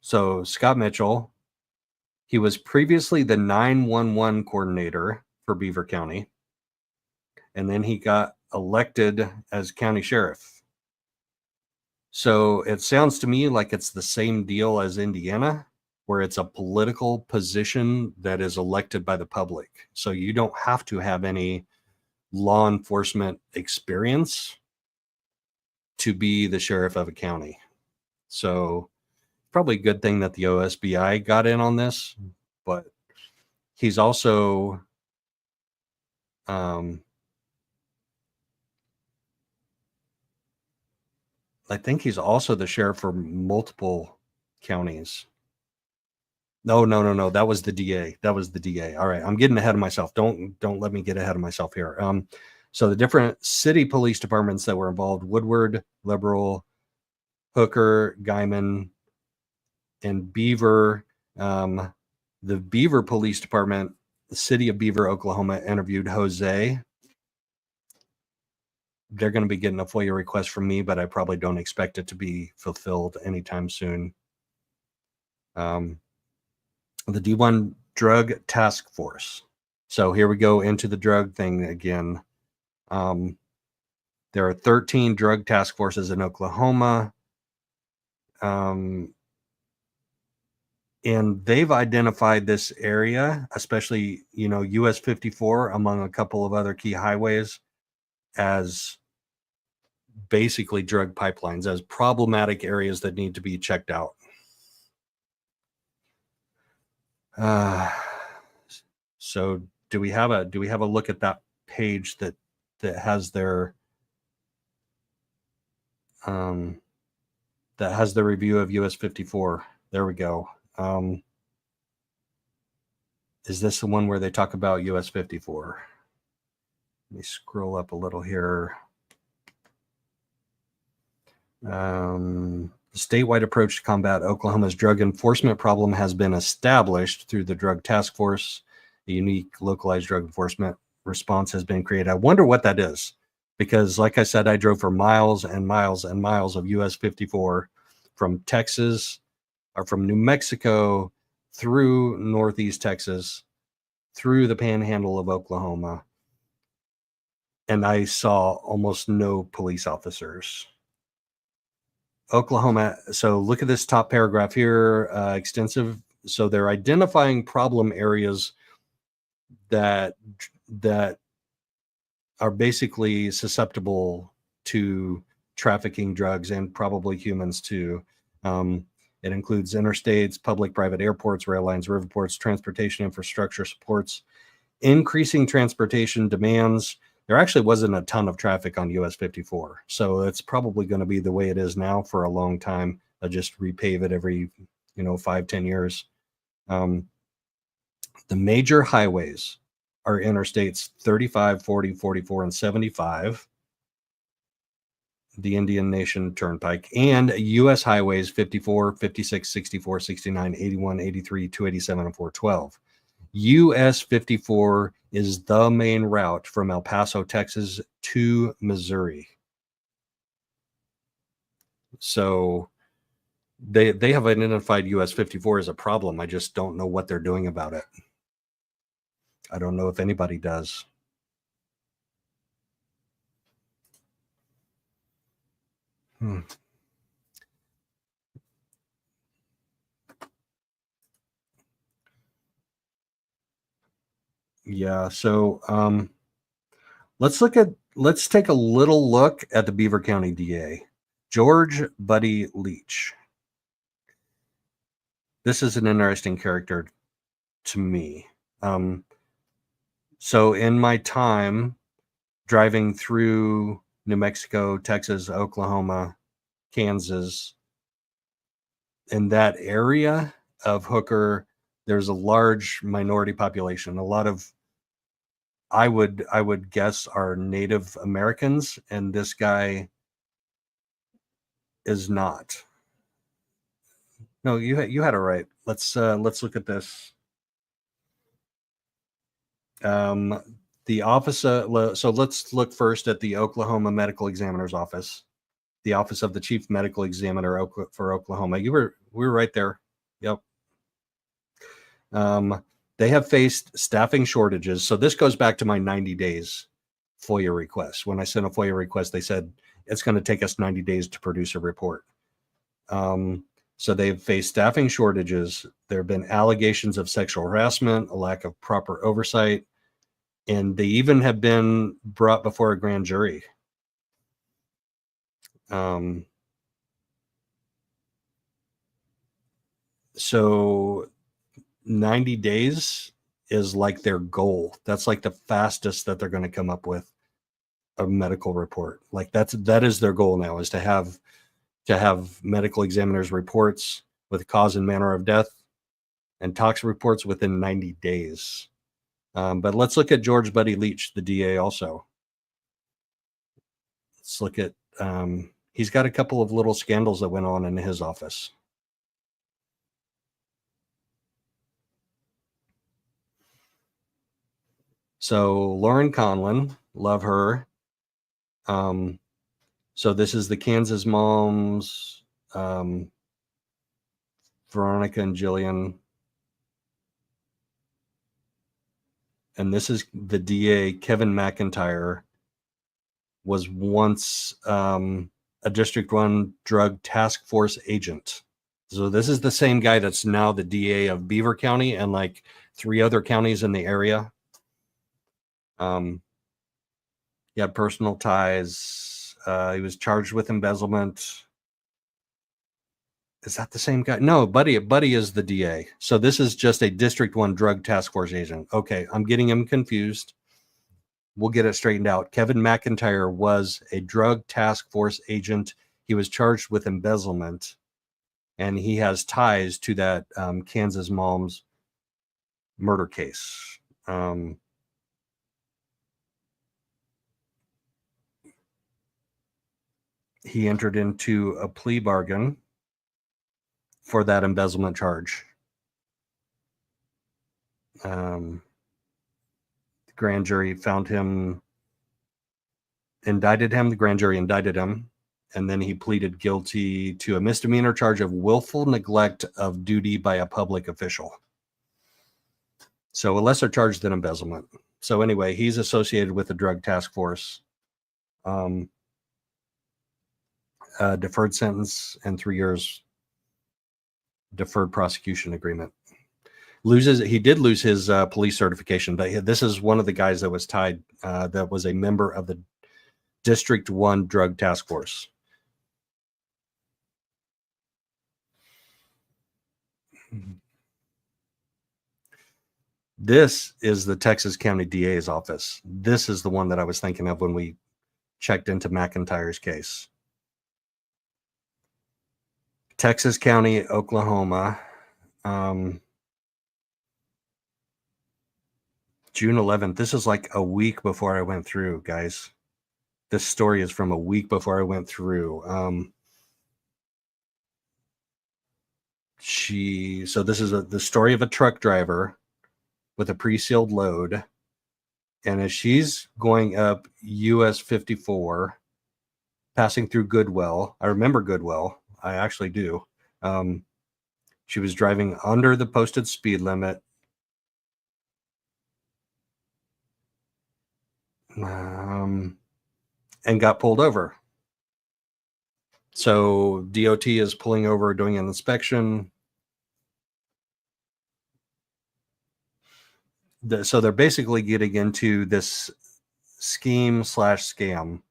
Speaker 2: So Scott Mitchell, he was previously the 911 coordinator for Beaver County, and then he got elected as county sheriff. So it sounds to me like it's the same deal as Indiana, where it's a political position that is elected by the public. So you don't have to have any law enforcement experience to be the sheriff of a county. So probably a good thing that the OSBI got in on this, but he's also I think he's also the sheriff for multiple counties. No. That was the DA. All right. I'm getting ahead of myself. Don't let me get ahead of myself here. So the different city police departments that were involved: Woodward, Liberal, Hooker, Guyman, and Beaver. The Beaver Police Department, the city of Beaver, Oklahoma, interviewed Jose. They're going to be getting a FOIA request from me, but I probably don't expect it to be fulfilled anytime soon. The D1 Drug Task Force. So here we go into the drug thing again. There are 13 drug task forces in Oklahoma. And they've identified this area, especially, US 54 among a couple of other key highways, as basically drug pipelines, as problematic areas that need to be checked out. So do we have a look at that page that has their review of US 54? There we go. Is this the one where they talk about US 54? Let me scroll up a little here. The statewide approach to combat Oklahoma's drug enforcement problem has been established through the Drug Task Force. A unique localized drug enforcement response has been created. I wonder what that is, because like I said, I drove for miles and miles and miles of US 54 from Texas, or from New Mexico through Northeast Texas, through the panhandle of Oklahoma, and I saw almost no police officers. Oklahoma, so look at this top paragraph here, extensive. So they're identifying problem areas that are basically susceptible to trafficking drugs, and probably humans too. It includes interstates, public-private airports, rail lines, riverports, transportation infrastructure supports, increasing transportation demands. There actually wasn't a ton of traffic on US 54, so it's probably going to be the way it is now for a long time. They'll just repave it every 5-10 years. The major highways are interstates 35, 40, 44, and 75, the Indian Nation Turnpike, and U.S. highways 54, 56, 64, 69, 81, 83, 287, and 412. US 54 is the main route from El Paso, Texas to Missouri. So they have identified US 54 as a problem. I just don't know what they're doing about it. I don't know if anybody does. Yeah, so let's take a little look at the Beaver County DA, George Buddy Leach. This is an interesting character to me. So in my time driving through New Mexico, Texas, Oklahoma, Kansas, in that area of Hooker, there's a large minority population. A lot of, I would guess, are Native Americans, and this guy is not. No, you had it right. Let's look at this. The office. So let's look first at the Oklahoma Medical Examiner's Office, the Office of the Chief Medical Examiner for Oklahoma. We were right there. Yep. They have faced staffing shortages. So this goes back to my 90 days FOIA request. When I sent a FOIA request, they said it's going to take us 90 days to produce a report. So they've faced staffing shortages. There have been allegations of sexual harassment, a lack of proper oversight, and they even have been brought before a grand jury. So 90 days is like their goal. That's like the fastest that they're going to come up with a medical report. Like that is their goal now, is to have medical examiners reports with cause and manner of death and tox reports within 90 days. But let's look at George Buddy Leach, the DA also. Let's look at, he's got a couple of little scandals that went on in his office. So Lauren Conlon, love her. So this is the Kansas moms, Veronica and Jillian. And this is the DA, Kevin McIntyre, was once a District 1 drug task force agent. So this is the same guy that's now the DA of Beaver County and like 3 other counties in the area. He had personal ties. He was charged with embezzlement. Is that the same guy? No, Buddy is the DA. So this is just a District 1 drug task force agent. Okay, I'm getting him confused. We'll get it straightened out. Kevin McIntyre was a drug task force agent. He was charged with embezzlement, and he has ties to that Kansas mom's murder case. He entered into a plea bargain for that embezzlement charge. The grand jury found him, indicted him. The grand jury indicted him, and then he pleaded guilty to a misdemeanor charge of willful neglect of duty by a public official. So a lesser charge than embezzlement. So anyway, he's associated with the drug task force. Deferred sentence and 3 years deferred prosecution agreement. He did lose his police certification, but this is one of the guys that was tied, that was a member of the District 1 drug task force. This is the Texas County DA's office. This is the one that I was thinking of when we checked into McIntyre's case. Texas County, Oklahoma, June 11th. This is like a week before I went through, guys. This story is from a week before I went through. So this is the story of a truck driver with a pre-sealed load. And as she's going up US 54, passing through Goodwill, I remember Goodwill, I actually do. She was driving under the posted speed limit. And got pulled over. So DOT is pulling over, doing an inspection. So they're basically getting into this scheme/scam.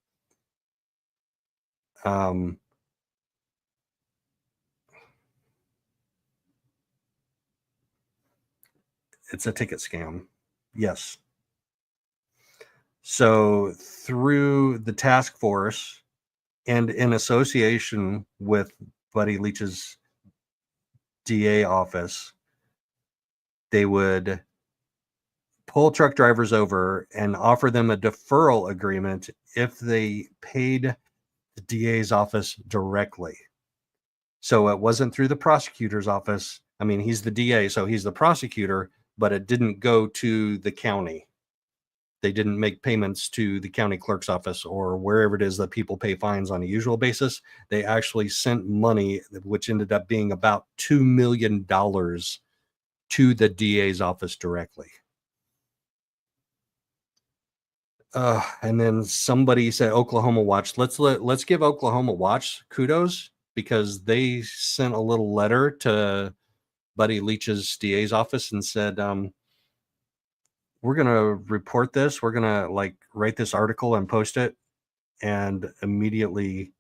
Speaker 2: It's a ticket scam. Yes. So through the task force and in association with Buddy Leach's DA office, they would pull truck drivers over and offer them a deferral agreement if they paid the DA's office directly. So it wasn't through the prosecutor's office. I mean, he's the DA, so he's the prosecutor, but it didn't go to the county. They didn't make payments to the county clerk's office or wherever it is that people pay fines on a usual basis. They actually sent money, which ended up being about $2 million to the DA's office directly. And then somebody said Oklahoma Watch. Let's give Oklahoma Watch kudos because they sent a little letter to Buddy Leach's DA's office and said, we're going to report this. We're going to write this article and post it. And immediately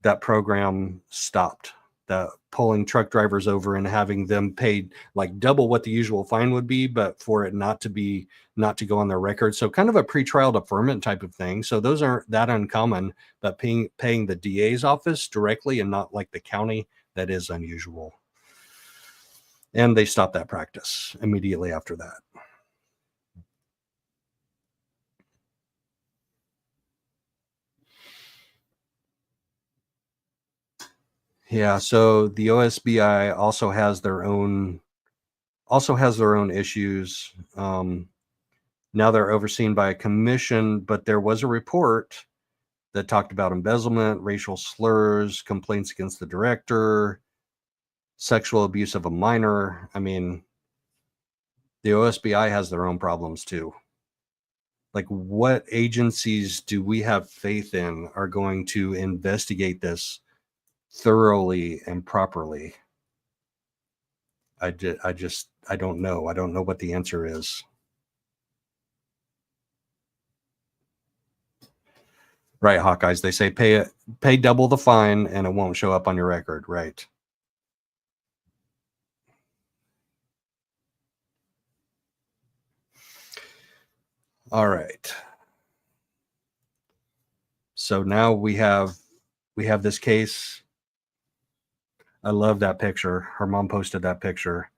Speaker 2: that program stopped. The pulling truck drivers over and having them paid double what the usual fine would be, but for it not to go on their record. So kind of a pretrial deferment type of thing. So those aren't that uncommon, but paying the DA's office directly and not like the county, that is unusual. And they stopped that practice immediately after that. Yeah, so the OSBI also has their own issues. Now they're overseen by a commission, but there was a report that talked about embezzlement, racial slurs, complaints against the director, sexual abuse of a minor. I mean, the OSBI has their own problems too. What agencies do we have faith in are going to investigate this thoroughly and properly? I don't know. I don't know what the answer is. Right, Hawkeyes. They say pay double the fine and it won't show up on your record. Right. All right. So now we have this case. I love that picture. Her mom posted that picture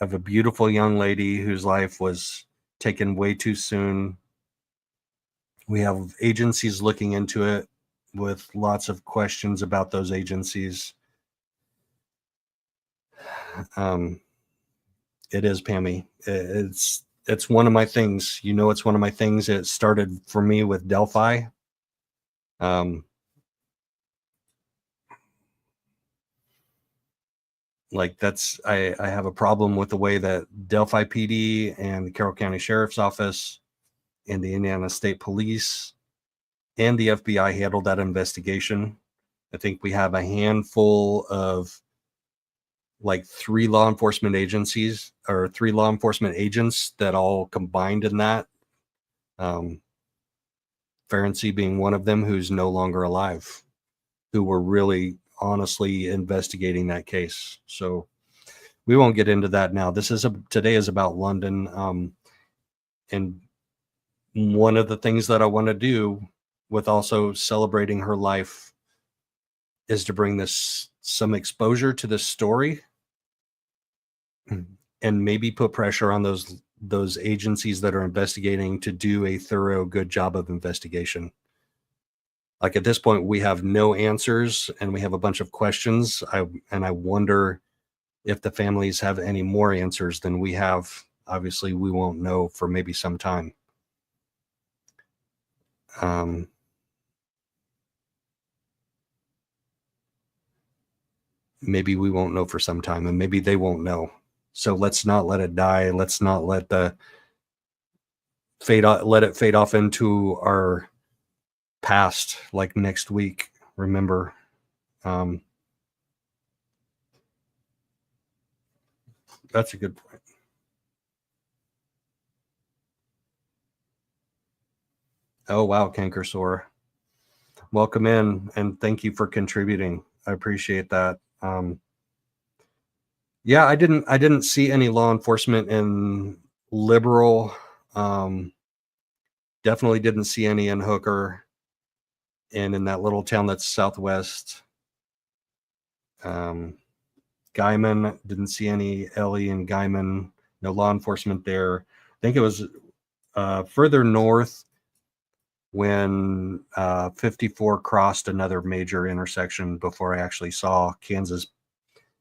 Speaker 2: of a beautiful young lady whose life was taken way too soon. We have agencies looking into it with lots of questions about those agencies. It is, Pammy. It's one of my things. It's one of my things. It started for me with Delphi. I have a problem with the way that Delphi PD and the Carroll County Sheriff's Office and the Indiana State Police and the FBI handled that investigation. I think we have a handful of 3 law enforcement agencies or 3 law enforcement agents that all combined in that. Ferenczi being one of them, who's no longer alive, who were really honestly investigating that case. So we won't get into that now. Today is about London. And one of the things that I want to do with also celebrating her life is to bring some exposure to this story and maybe put pressure on those agencies that are investigating to do a thorough, good job of investigation. At this point, we have no answers and we have a bunch of questions. I wonder if the families have any more answers than we have, obviously we won't know for maybe some time. Maybe we won't know for some time, and maybe they won't know. So let's not let it die. Let's not let let it fade off into our past, like next week. Remember, that's a good point. Oh wow, Cankersaur, welcome in, and thank you for contributing. I appreciate that. Yeah, I didn't see any law enforcement in Liberal. Definitely didn't see any in Hooker, and in that little town that's southwest. Guyman, didn't see any Ellie and Guyman. No law enforcement there. I think it was further north when 54 crossed another major intersection before I actually saw Kansas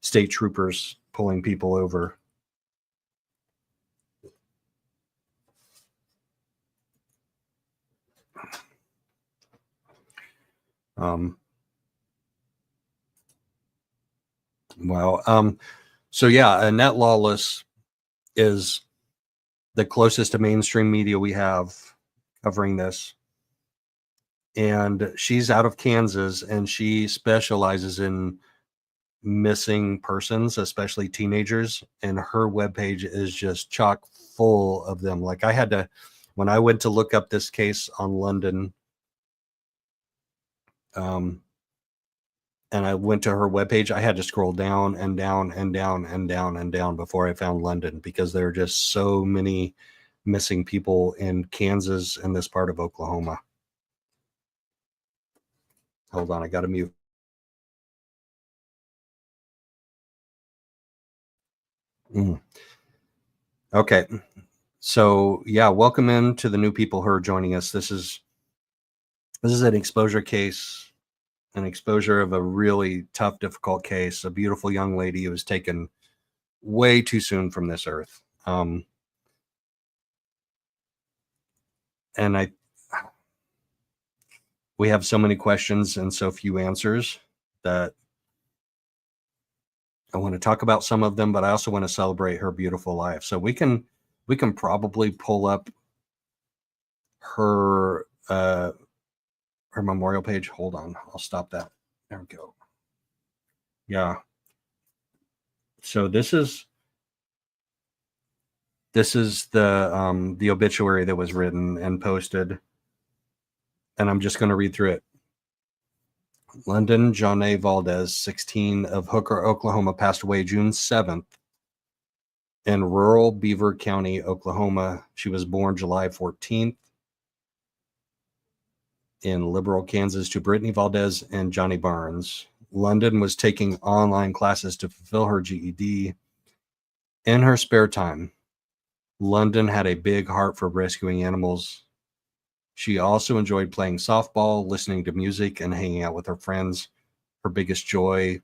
Speaker 2: state troopers pulling people over. Wow. So yeah, Annette Lawless is the closest to mainstream media we have covering this. And she's out of Kansas, and she specializes in missing persons, especially teenagers. And her webpage is just chock full of them. Like I had to, when I went to look up this case on London, and I went to her webpage, I had to scroll down and down and down and down and down before I found London, because there are just so many missing people in Kansas and this part of Oklahoma. Hold on, I got to mute. Okay. So yeah, welcome in to the new people who are joining us. This is an exposure case, an exposure of a really tough, difficult case. A beautiful young lady who was taken way too soon from this earth. And we have so many questions and so few answers that I want to talk about some of them, but I also want to celebrate her beautiful life. So we can probably pull up her memorial page. Hold on, I'll stop that. There we go. Yeah. So this is the obituary that was written and posted, and I'm just going to read through it. London Valdez, 16, of Hooker, Oklahoma, passed away June 7th in rural Beaver County, Oklahoma. She was born July 14th in Liberal, Kansas, to Brittany Valdez and Johnny Barnes. London was taking online classes to fulfill her GED. In her spare time, London had a big heart for rescuing animals. She also enjoyed playing softball, listening to music, and hanging out with her friends. Her biggest joy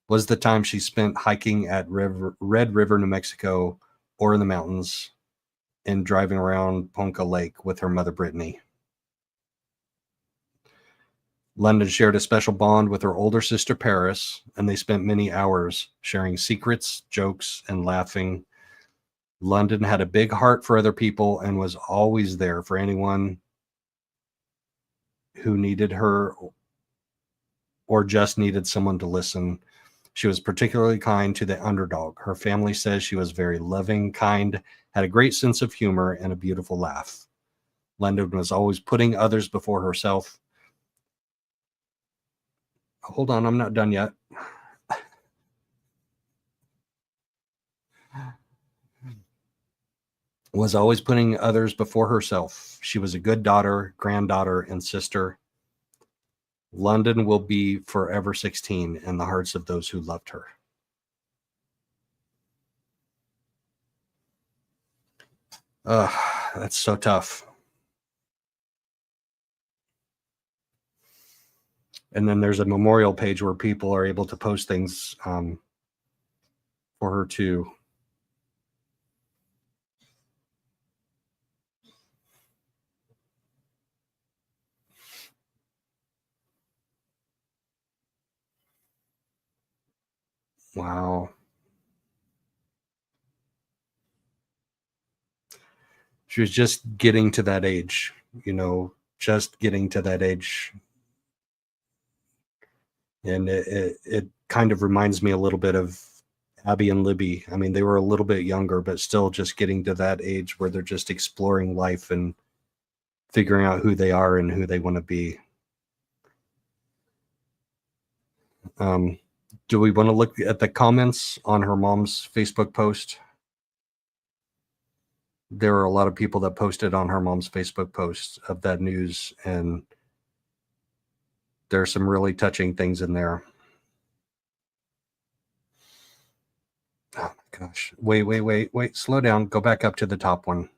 Speaker 2: was the time she spent hiking at Red River, New Mexico, or in the mountains, and driving around Ponca Lake with her mother, Brittany. London shared a special bond with her older sister, Paris, and they spent many hours sharing secrets, jokes, and laughing. London had a big heart for other people and was always there for anyone who needed her or just needed someone to listen. She was particularly kind to the underdog. Her family says she was very loving, kind, had a great sense of humor, and a beautiful laugh. London was always putting others before herself. Hold on, I'm not done yet. Was always putting others before herself. She was a good daughter, granddaughter, and sister. London will be forever 16 in the hearts of those who loved her. That's so tough. And then there's a memorial page where people are able to post things for her too. Wow. She was just getting to that age, just getting to that age. And it kind of reminds me a little bit of Abby and Libby. I mean, they were a little bit younger, but still just getting to that age where they're just exploring life and figuring out who they are and who they want to be. Do we want to look at the comments on her mom's Facebook post? There were a lot of people that posted on her mom's Facebook post of that news, and there are some really touching things in there. Oh my gosh. Wait. Slow down. Go back up to the top one.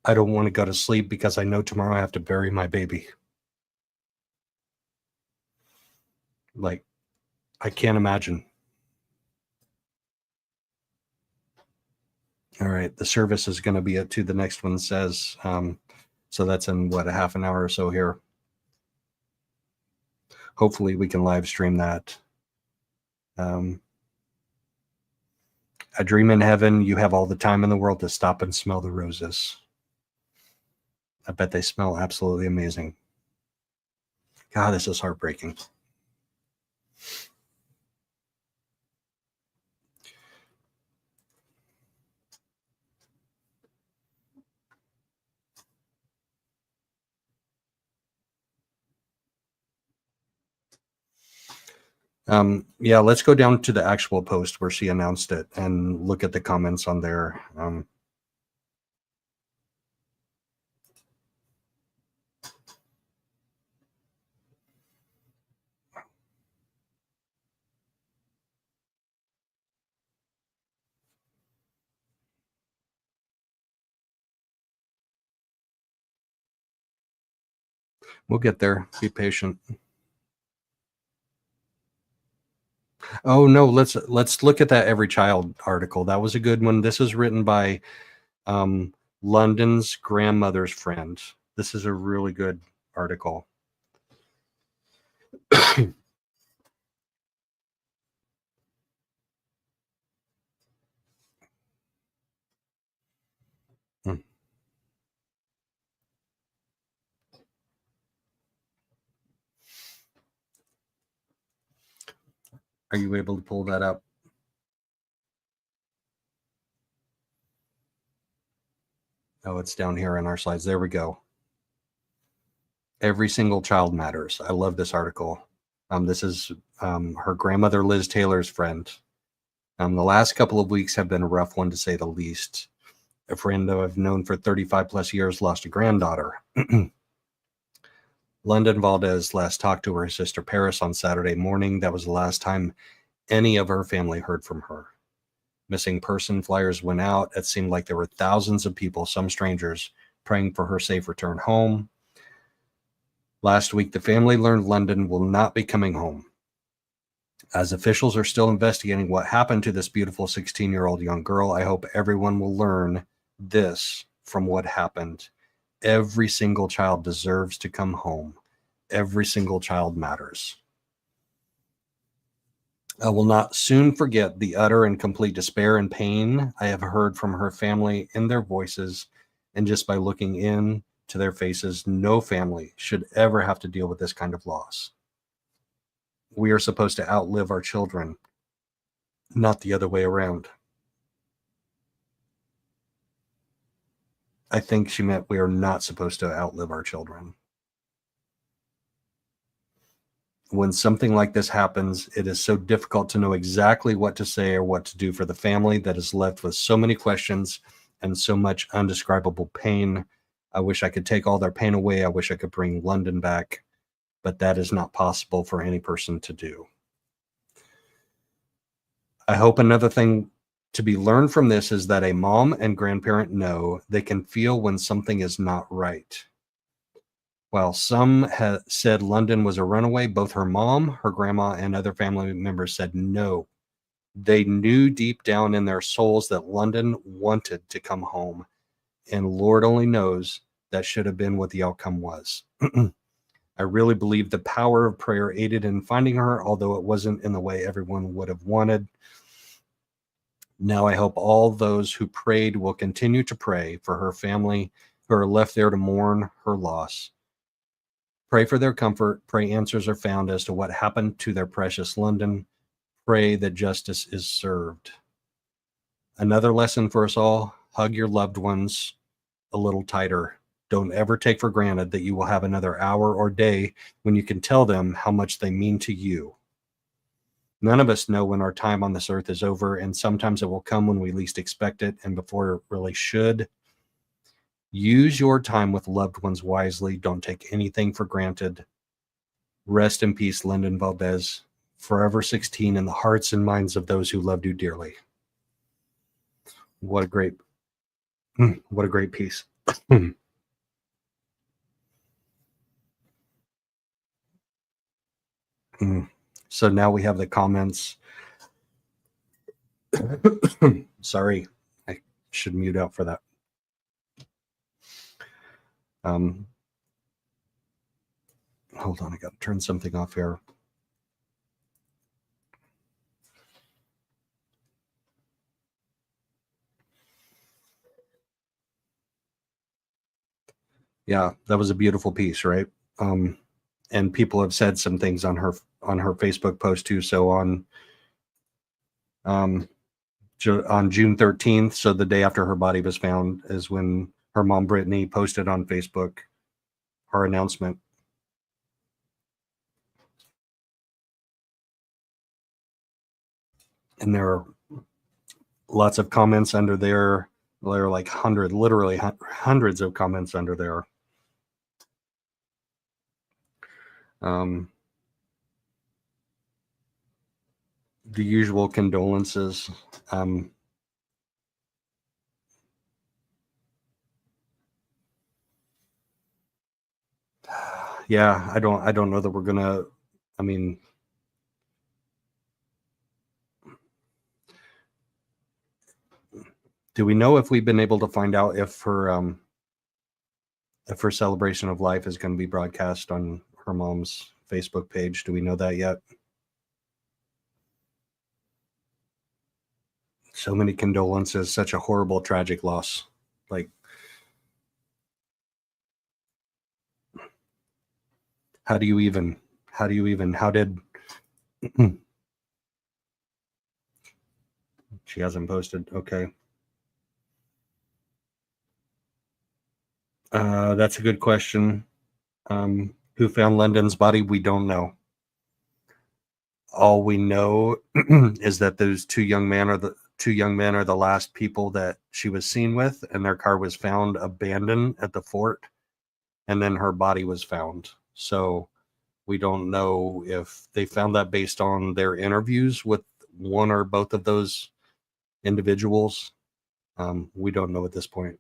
Speaker 2: I don't want to go to sleep because I know tomorrow I have to bury my baby. Like, I can't imagine. All right, the service is going to be at 2. The next one says, so that's in what, a half an hour or so here. Hopefully we can live stream that. A dream in heaven, you have all the time in the world to stop and smell the roses. I bet they smell absolutely amazing. God, this is heartbreaking. Yeah, let's go down to the actual post where she announced it and look at the comments on there. We'll get there. Be patient. Oh no, let's look at that Every Child article. That was a good one. This is written by London's grandmother's friend. This is a really good article. Are you able to pull that up? Oh, it's down here in our slides. There we go. Every single child matters. I love this article. This is her grandmother, Liz Taylor's friend. The last couple of weeks have been a rough one, to say the least. A friend who I've known for 35 plus years lost a granddaughter. London Valdez last talked to her sister Paris on Saturday morning. That was the last time any of her family heard from her. Missing person flyers went out. It seemed like there were thousands of people, some strangers, praying for her safe return home. Last week, the family learned London will not be coming home. As officials are still investigating what happened to this beautiful 16-year-old young girl, I hope everyone will learn this from what happened. Every single child deserves to come home. Every single child matters. I will not soon forget the utter and complete despair and pain I have heard from her family in their voices, and just by looking in to their faces, no family should ever have to deal with this kind of loss. We are supposed to outlive our children, not the other way around. I think she meant we are not supposed to outlive our children. When something like this happens, it is so difficult to know exactly what to say or what to do for the family that is left with so many questions and so much undescribable pain. I wish I could take all their pain away. I wish I could bring London back, but that is not possible for any person to do. I hope another thing to be learned from this is that a mom and grandparent know they can feel when something is not right. While some said London was a runaway, both her mom, her grandma, and other family members said no. They knew deep down in their souls that London wanted to come home, and Lord only knows that should have been what the outcome was. I really believe the power of prayer aided in finding her, although it wasn't in the way everyone would have wanted. Now I hope all those who prayed will continue to pray for her family who are left there to mourn her loss. Pray for their comfort. Pray answers are found as to what happened to their precious London. Pray that justice is served. Another lesson for us all: hug your loved ones a little tighter. Don't ever take for granted that you will have another hour or day when you can tell them how much they mean to you. None of us know when our time on this earth is over, and sometimes it will come when we least expect it and before it really should. Use your time with loved ones wisely. Don't take anything for granted. Rest in peace, London Valdez, forever 16 in the hearts and minds of those who loved you dearly. What a great piece. So now we have the comments. Sorry, I should mute out for that. Hold on, I got to turn something off here. Yeah, that was a beautiful piece, right? And people have said some things on her Facebook post too. So on June 13th, so the day after her body was found, is when her mom Brittany posted on Facebook her announcement. And there are lots of comments under there. There are like literally hundreds of comments under there. The usual condolences. Yeah, I don't know that we're gonna. I mean, do we know if we've been able to find out if her celebration of life is going to be broadcast on her mom's Facebook page? Do we know that yet? So many condolences, such a horrible, tragic loss. Like, how did she hasn't posted? Okay. That's a good question. Who found London's body? We don't know. All we know is that those two young men are the last people that she was seen with, and their car was found abandoned at the fort, and then her body was found. So we don't know if they found that based on their interviews with one or both of those individuals. We don't know at this point.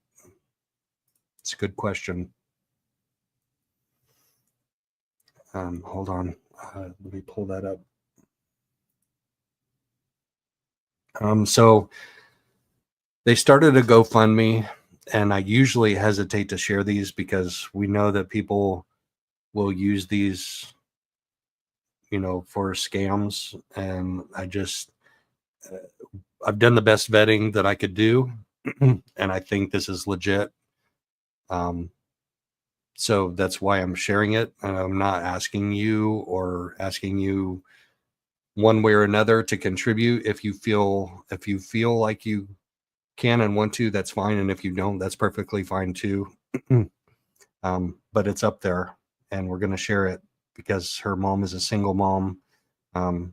Speaker 2: It's a good question. Hold on. Let me pull that up. So they started a GoFundMe, and I usually hesitate to share these because we know that people will use these, for scams. And I've done the best vetting that I could do, and I think this is legit. So that's why I'm sharing it, and I'm not asking you one way or another to contribute. If you feel like you can and want to, that's fine. And if you don't, that's perfectly fine too. But it's up there, and we're going to share it because her mom is a single mom. And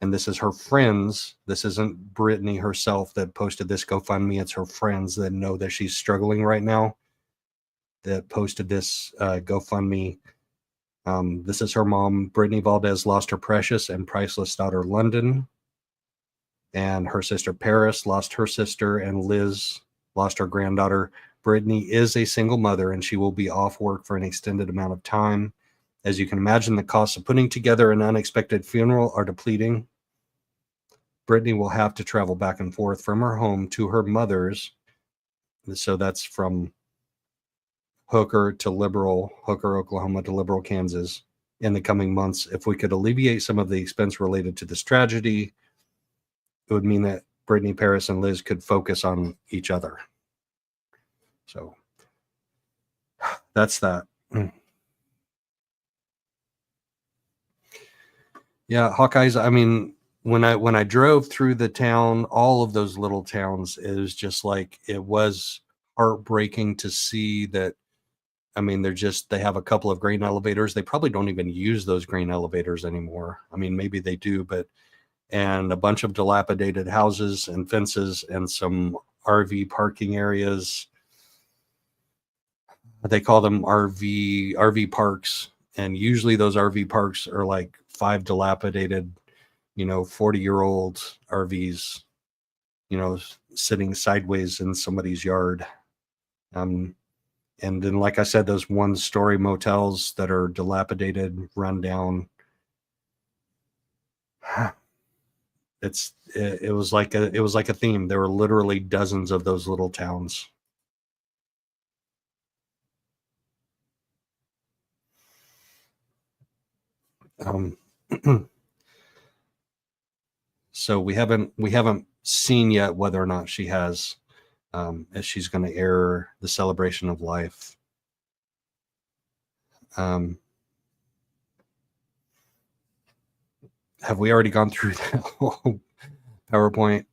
Speaker 2: this is her friends. This isn't Brittany herself that posted this GoFundMe. It's her friends that know that she's struggling right now that posted this GoFundMe. This is her mom. Brittany Valdez lost her precious and priceless daughter, London. And her sister, Paris, lost her sister. And Liz lost her granddaughter, Brittany is a single mother and she will be off work for an extended amount of time. As you can imagine, the costs of putting together an unexpected funeral are depleting. Brittany will have to travel back and forth from her home to her mother's. So that's from Hooker, Oklahoma to Liberal, Kansas in the coming months. If we could alleviate some of the expense related to this tragedy, it would mean that Brittany, Paris, and Liz could focus on each other. So that's that. Yeah, Hawkeyes. I mean, when I drove through the town, all of those little towns, it was just like, it was heartbreaking to see that. I mean, they have a couple of grain elevators. They probably don't even use those grain elevators anymore. I mean, maybe they do, and a bunch of dilapidated houses and fences and some RV parking areas. They call them RV parks. And usually those RV parks are like 5 dilapidated, 40-year-old RVs, sitting sideways in somebody's yard. And then, like I said, those 1-story motels that are dilapidated, run down. It was like a theme. There were literally dozens of those little towns. So we haven't seen yet whether or not she has, if she's going to air the celebration of life. Have we already gone through that whole PowerPoint,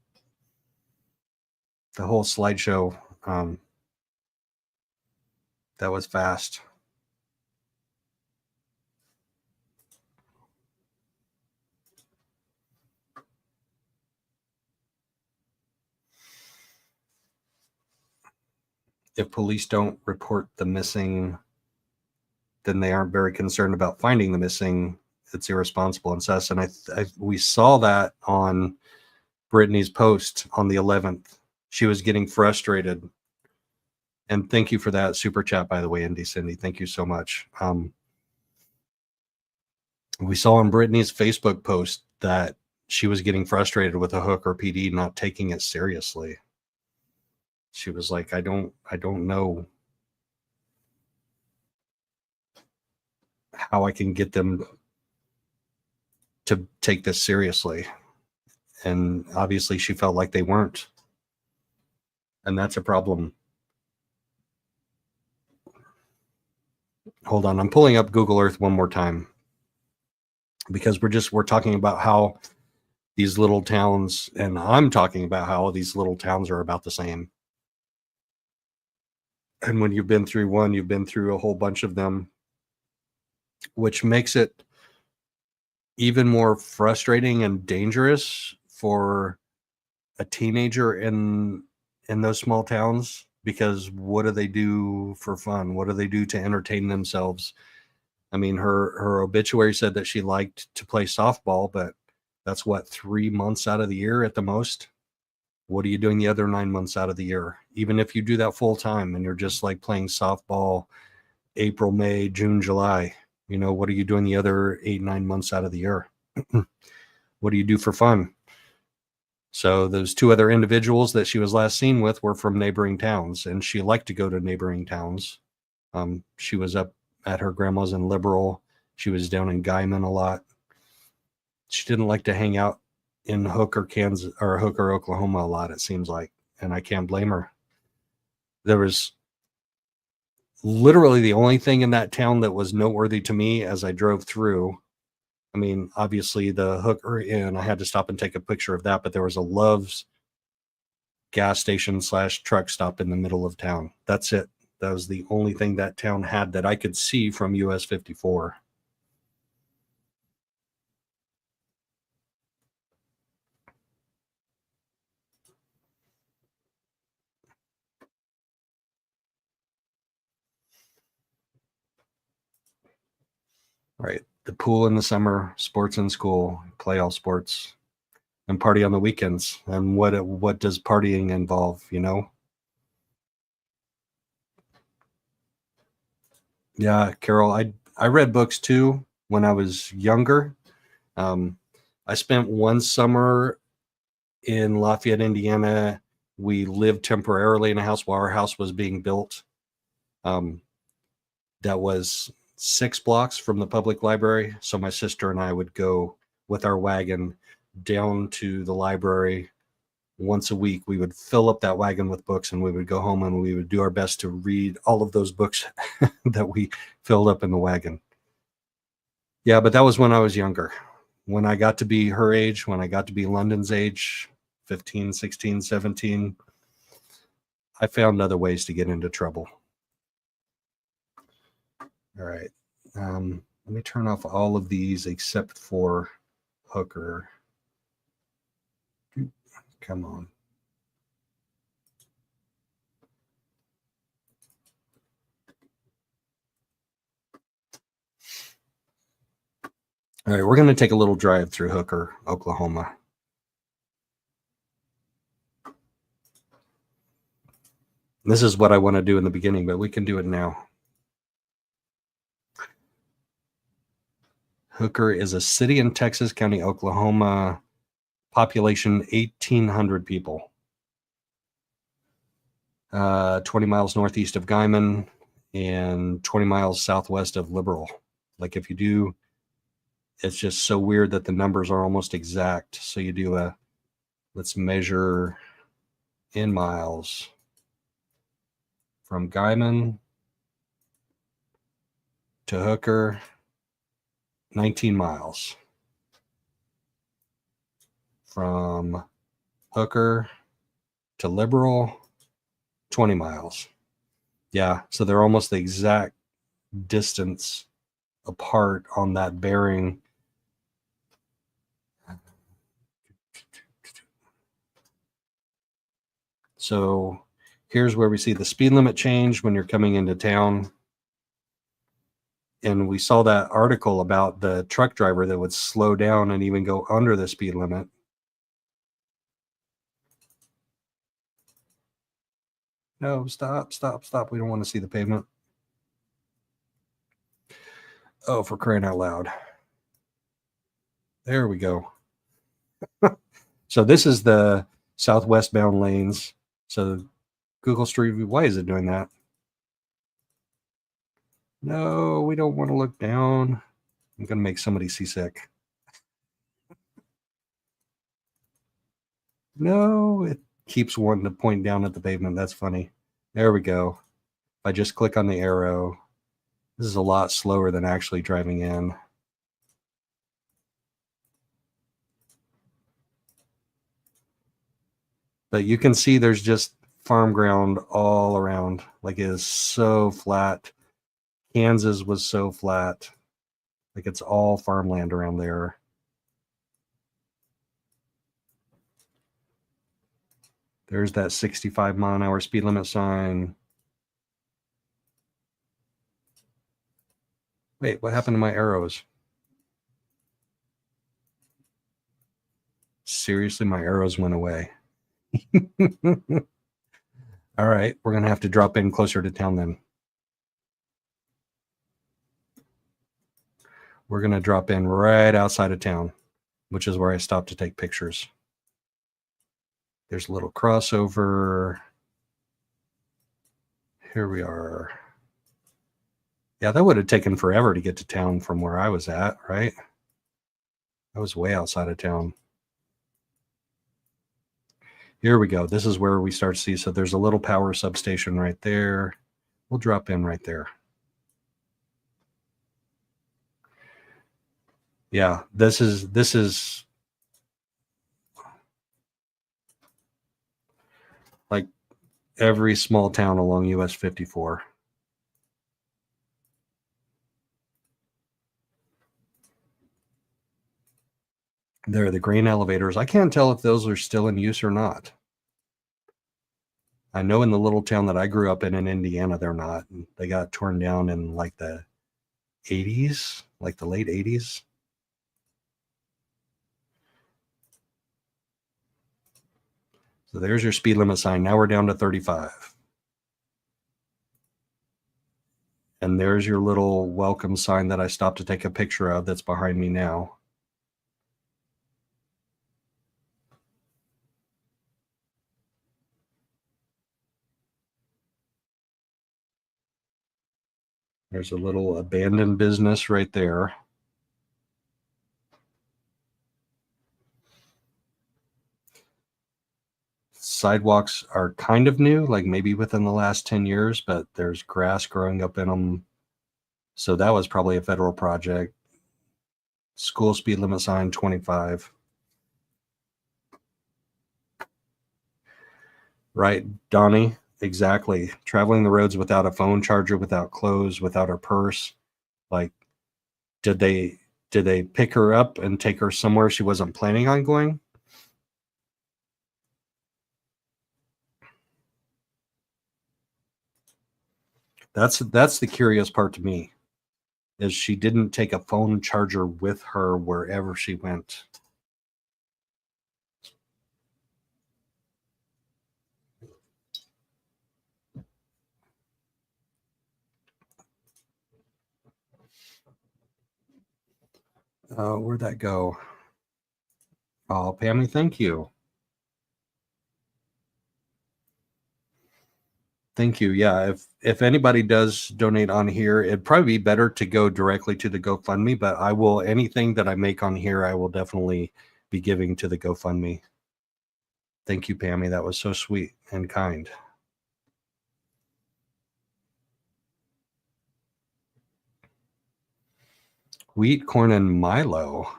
Speaker 2: the whole slideshow? That was fast. If police don't report the missing, then they aren't very concerned about finding the missing. It's irresponsible and sus. And we saw that on Brittany's post on the 11th. She was getting frustrated. And thank you for that super chat, by the way, Indy Cindy. Thank you so much. We saw on Brittany's Facebook post that she was getting frustrated with the Hooker PD not taking it seriously. She was like, I don't know how I can get them to take this seriously. And obviously she felt like they weren't. And that's a problem. Hold on, I'm pulling up Google Earth one more time, because we're talking about how these little towns, and I'm talking about how these little towns are about the same. And when you've been through one, you've been through a whole bunch of them, which makes it even more frustrating and dangerous for a teenager in those small towns, because what do they do for fun? What do they do to entertain themselves? I mean, her obituary said that she liked to play softball, but that's what, 3 months out of the year at the most? What are you doing the other 9 months out of the year? Even if you do that full time and you're just like playing softball April, May, June, July, what are you doing the other 8-9 months out of the year? What do you do for fun? So those 2 other individuals that she was last seen with were from neighboring towns, and she liked to go to neighboring towns. She was up at her grandma's in Liberal. She was down in Guyman a lot. She didn't like to hang out in Hooker, Kansas, or Hooker, Oklahoma a lot, it seems like. And I can't blame her. There was literally the only thing in that town that was noteworthy to me as I drove through. I mean, obviously the Hooker Inn, I had to stop and take a picture of that, but there was a Love's gas station / truck stop in the middle of town. That's it. That was the only thing that town had that I could see from US 54. Right. The pool in the summer, sports in school, play all sports, and party on the weekends. And what does partying involve, Yeah, Carol, I read books too when I was younger. I spent one summer in Lafayette, Indiana. We lived temporarily in a house while our house was being built. That was 6 blocks from the public library. So my sister and I would go with our wagon down to the library once a week. We would fill up that wagon with books and we would go home and we would do our best to read all of those books that we filled up in the wagon. Yeah, but that was when I was younger. When I got to be her age, when I got to be London's age, 15, 16, 17, I found other ways to get into trouble. All right. Let me turn off all of these except for Hooker. Come on. All right, we're going to take a little drive through Hooker, Oklahoma. This is what I want to do in the beginning, but we can do it now. Hooker is a city in Texas County, Oklahoma, population 1,800 people. 20 miles northeast of Guyman and 20 miles southwest of Liberal. Like if you do, it's just so weird that the numbers are almost exact. So you do let's measure in miles from Guyman to Hooker, 19 miles. From Hooker to Liberal, 20 miles. Yeah, so they're almost the exact distance apart on that bearing. So here's where we see the speed limit change when you're coming into town. And we saw that article about the truck driver that would slow down and even go under the speed limit. No, stop, stop, stop. We don't want to see the pavement. Oh, for crying out loud. There we go. So this is the southwest bound lanes. So Google Street View, why is it doing that? No, we don't want to look down. I'm going to make somebody seasick. No, it keeps wanting to point down at the pavement. That's funny. There we go. If I just click on the arrow, this is a lot slower than actually driving in. But you can see there's just farm ground all around. Like it is so flat. Kansas was so flat. Like it's all farmland around there. There's that 65 mile an hour speed limit sign. Wait, what happened to my arrows? Seriously, my arrows went away. All right, we're going to have to drop in closer to town then. We're going to drop in right outside of town, which is where I stopped to take pictures. There's a little crossover. Here we are. Yeah, that would have taken forever to get to town from where I was at, right? I was way outside of town. Here we go. This is where we start to see. So there's a little power substation right there. We'll drop in right there. Yeah, this is like every small town along US 54. There are the grain elevators. I can't tell if those are still in use or not. I know in the little town that I grew up in Indiana, they're not. They got torn down in like the 80s, like the late 80s. So there's your speed limit sign. Now we're down to 35. And there's your little welcome sign that I stopped to take a picture of that's behind me now. There's a little abandoned business right there. Sidewalks are kind of new, like maybe within the last 10 years, but there's grass growing up in them. So that was probably a federal project. School speed limit sign 25. Right, Donnie? Exactly. Traveling the roads without a phone charger, without clothes, without her purse. Like, did they pick her up and take her somewhere she wasn't planning on going? That's the curious part to me, is she didn't take a phone charger with her wherever she went. Where'd that go? Oh, Pammy, thank you. Thank you. Yeah, if anybody does donate on here, it'd probably be better to go directly to the GoFundMe, but I will, anything that I make on here, I will definitely be giving to the GoFundMe. Thank you, Pammy. That was so sweet and kind. Wheat, corn, and Milo.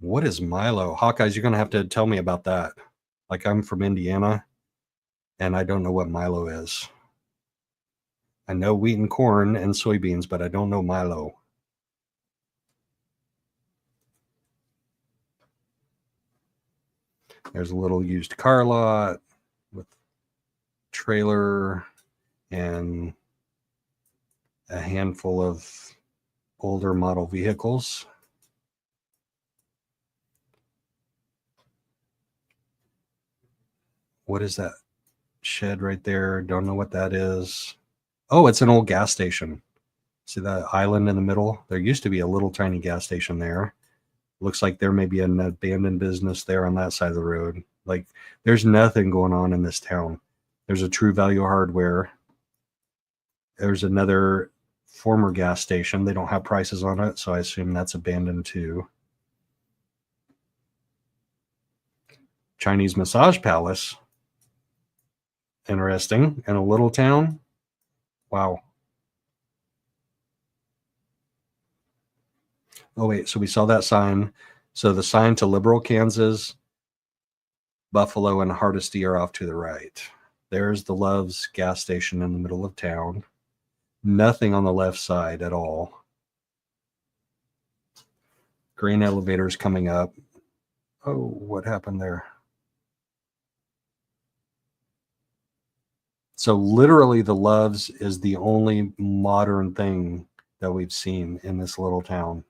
Speaker 2: What is Milo? Hawkeyes, you're going to have to tell me about that. Like, I'm from Indiana, and I don't know what Milo is. I know wheat and corn and soybeans, but I don't know Milo. There's a little used car lot with trailer and a handful of older model vehicles. What is that shed right there? Don't know what that is. Oh, it's an old gas station. See that island in the middle? There used to be a little tiny gas station there. Looks like there may be an abandoned business there on that side of the road. Like, there's nothing going on in this town. There's a True Value Hardware. There's another former gas station. They don't have prices on it, so I assume that's abandoned too. Chinese massage palace. Interesting. In a little town. Wow. Oh, wait. So we saw that sign. So the sign to Liberal, Kansas, Buffalo, and Hardesty are off to the right. There's the Love's gas station in the middle of town. Nothing on the left side at all. Grain elevators coming up. Oh, what happened there? So literally the Love's is the only modern thing that we've seen in this little town.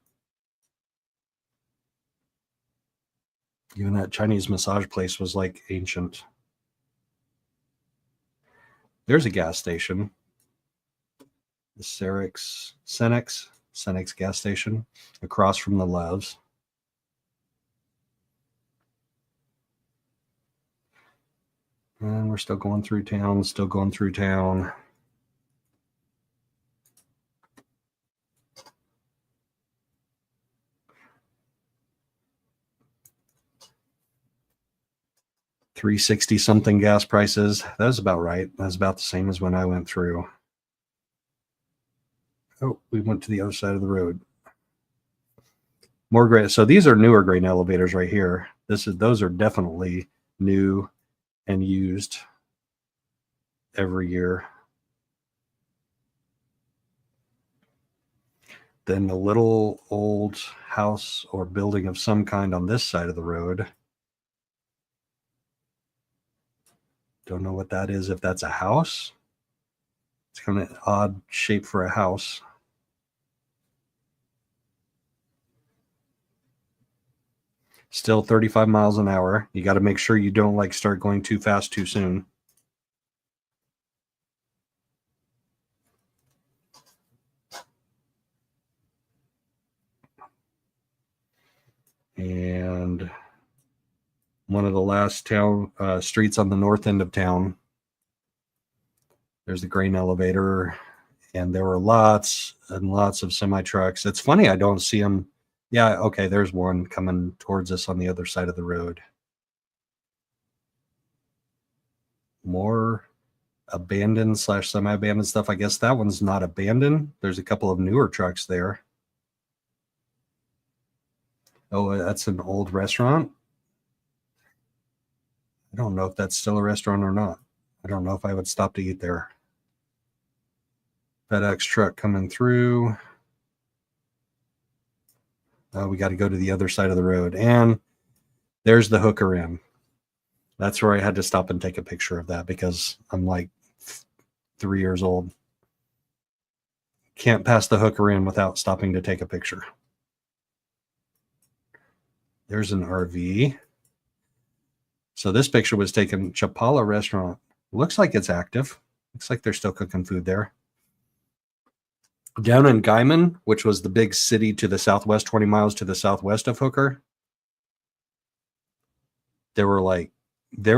Speaker 2: Even that Chinese massage place was like ancient. There's a gas station. The Cenex gas station across from the Love's. And we're still going through town, $3.60 something gas prices. That was about right. That was about the same as when I went through. Oh, we went to the other side of the road. More grain. So these are newer grain elevators right here. Those are definitely new and used every year. Then the little old house or building of some kind on this side of the road. Don't know what that is, if that's a house. It's kind of an odd shape for a house. Still 35 miles an hour. You got to make sure you don't like start going too fast too soon. one of the last town streets on the north end of town. There's the grain elevator, and there were lots and lots of semi trucks. It's funny I don't see them. Yeah, okay, there's one coming towards us on the other side of the road. More abandoned / semi-abandoned stuff. I guess that one's not abandoned. There's a couple of newer trucks there. Oh, that's an old restaurant. I don't know if that's still a restaurant or not. I don't know if I would stop to eat there. FedEx truck coming through. We got to go to the other side of the road. And there's the Hooker Inn. That's where I had to stop and take a picture of that because I'm like 3 years old. Can't pass the Hooker Inn without stopping to take a picture. There's an RV. So this picture was taken Chapala restaurant. Looks like it's active. Looks like they're still cooking food there. Down in Guyman, which was the big city to the southwest, 20 miles to the southwest of Hooker, there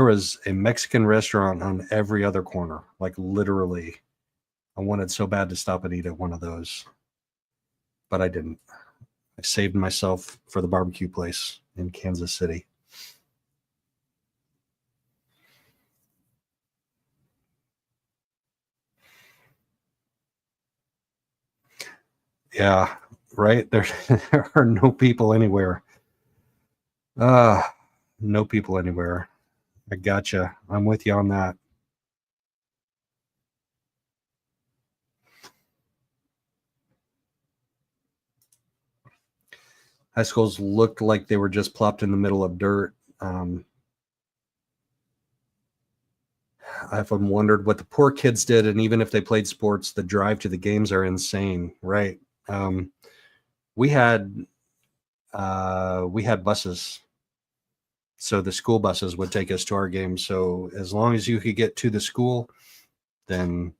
Speaker 2: was a Mexican restaurant on every other corner. Like literally, I wanted so bad to stop and eat at one of those, but I didn't. I saved myself for the barbecue place in Kansas City. Yeah, right. There are no people anywhere. No people anywhere. I gotcha. I'm with you on that. High schools looked like they were just plopped in the middle of dirt. I often wondered what the poor kids did, and even if they played sports, the drive to the games are insane, right? We had buses, so the school buses would take us to our games. So as long as you could get to the school, then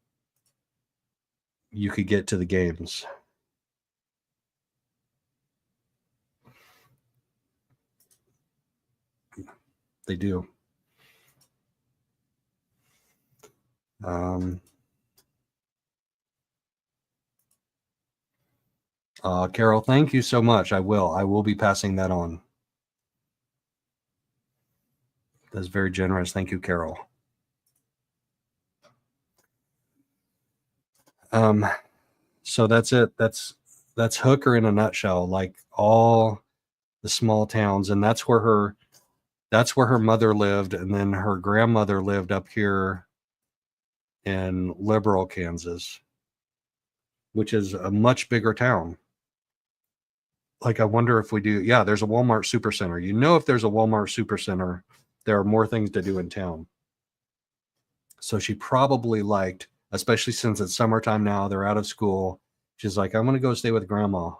Speaker 2: you could get to the games. They do. Carol, thank you so much. I will be passing that on. That's very generous. Thank you, Carol. So that's it. That's Hooker in a nutshell, like all the small towns. And that's where her mother lived. And then her grandmother lived up here in Liberal, Kansas, which is a much bigger town. Like, I wonder if we do. Yeah, there's a Walmart Supercenter. You know, if there's a Walmart Supercenter, there are more things to do in town. So she probably liked, especially since it's summertime now, they're out of school. She's like, I'm going to go stay with grandma.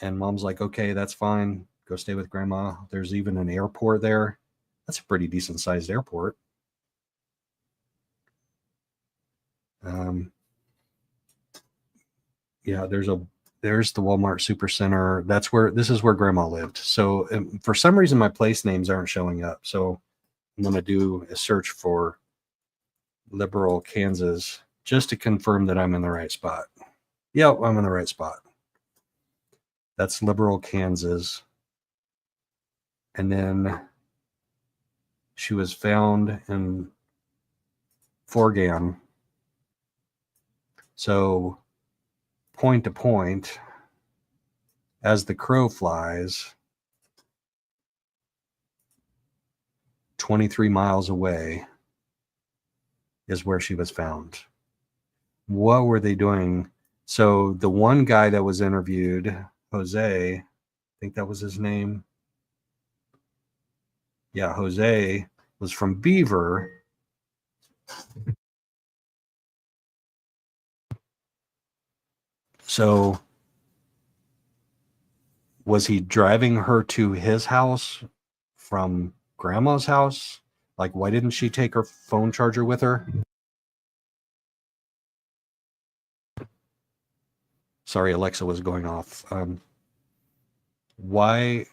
Speaker 2: And mom's like, okay, that's fine. Go stay with grandma. There's even an airport there. That's a pretty decent sized airport. Yeah, there's the Walmart Supercenter. This is where grandma lived. So for some reason, my place names aren't showing up. So I'm going to do a search for Liberal, Kansas, just to confirm that I'm in the right spot. Yep, I'm in the right spot. That's Liberal, Kansas. And then she was found in Forgan. So point to point, as the crow flies, 23 miles away is where she was found. What were they doing? So the one guy that was interviewed, Jose, I think that was his name. Yeah, Jose was from Beaver. So was he driving her to his house from grandma's house? Like, why didn't she take her phone charger with her? Sorry, Alexa was going off. Why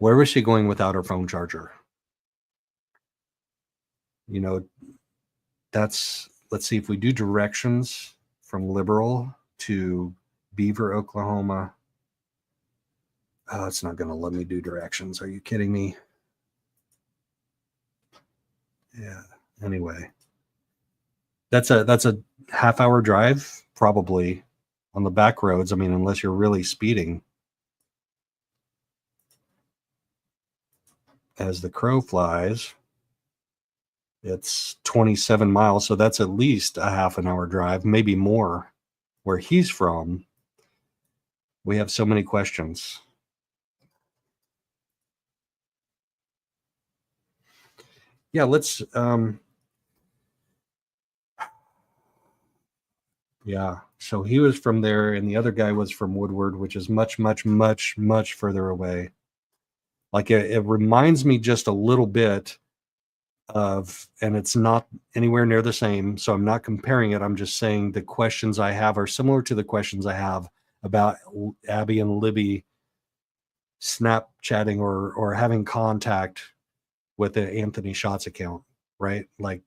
Speaker 2: Where was she going without her phone charger? You know, let's see if we do directions from Liberal to Beaver, Oklahoma. Oh, it's not going to let me do directions. Are you kidding me? Yeah. Anyway, that's a half-hour drive, probably, on the back roads. I mean, unless you're really speeding. As the crow flies, it's 27 miles, so that's at least a half an hour drive, maybe more. Where he's from, we have so many questions. Yeah, let's yeah, so he was from there, and the other guy was from Woodward, which is much, much, much, much further away. Like it reminds me just a little bit of, and it's not anywhere near the same, so I'm not comparing it. I'm just saying the questions I have are similar to the questions I have about Abby and Libby Snapchatting or having contact with the Anthony Shots account, right? Like,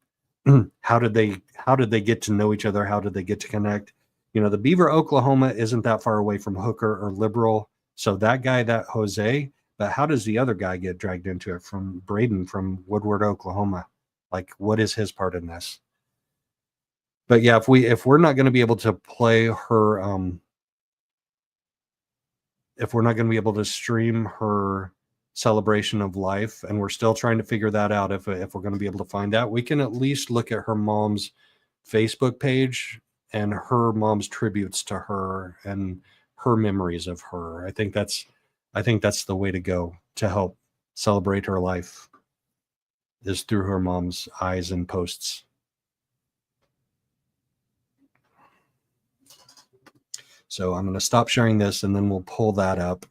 Speaker 2: how did they get to know each other? How did they get to connect? You know, the Beaver, Oklahoma isn't that far away from Hooker or Liberal. So that guy, that Jose, but how does the other guy get dragged into it from Braden from Woodward, Oklahoma? Like, what is his part in this? But yeah, if we're not going to be able to play her, if we're not going to be able to stream her celebration of life, and we're still trying to figure that out, if we're going to be able to find that, we can at least look at her mom's Facebook page and her mom's tributes to her and her memories of her. I think that's the way to go to help celebrate her life, is through her mom's eyes and posts. So I'm going to stop sharing this, and then we'll pull that up.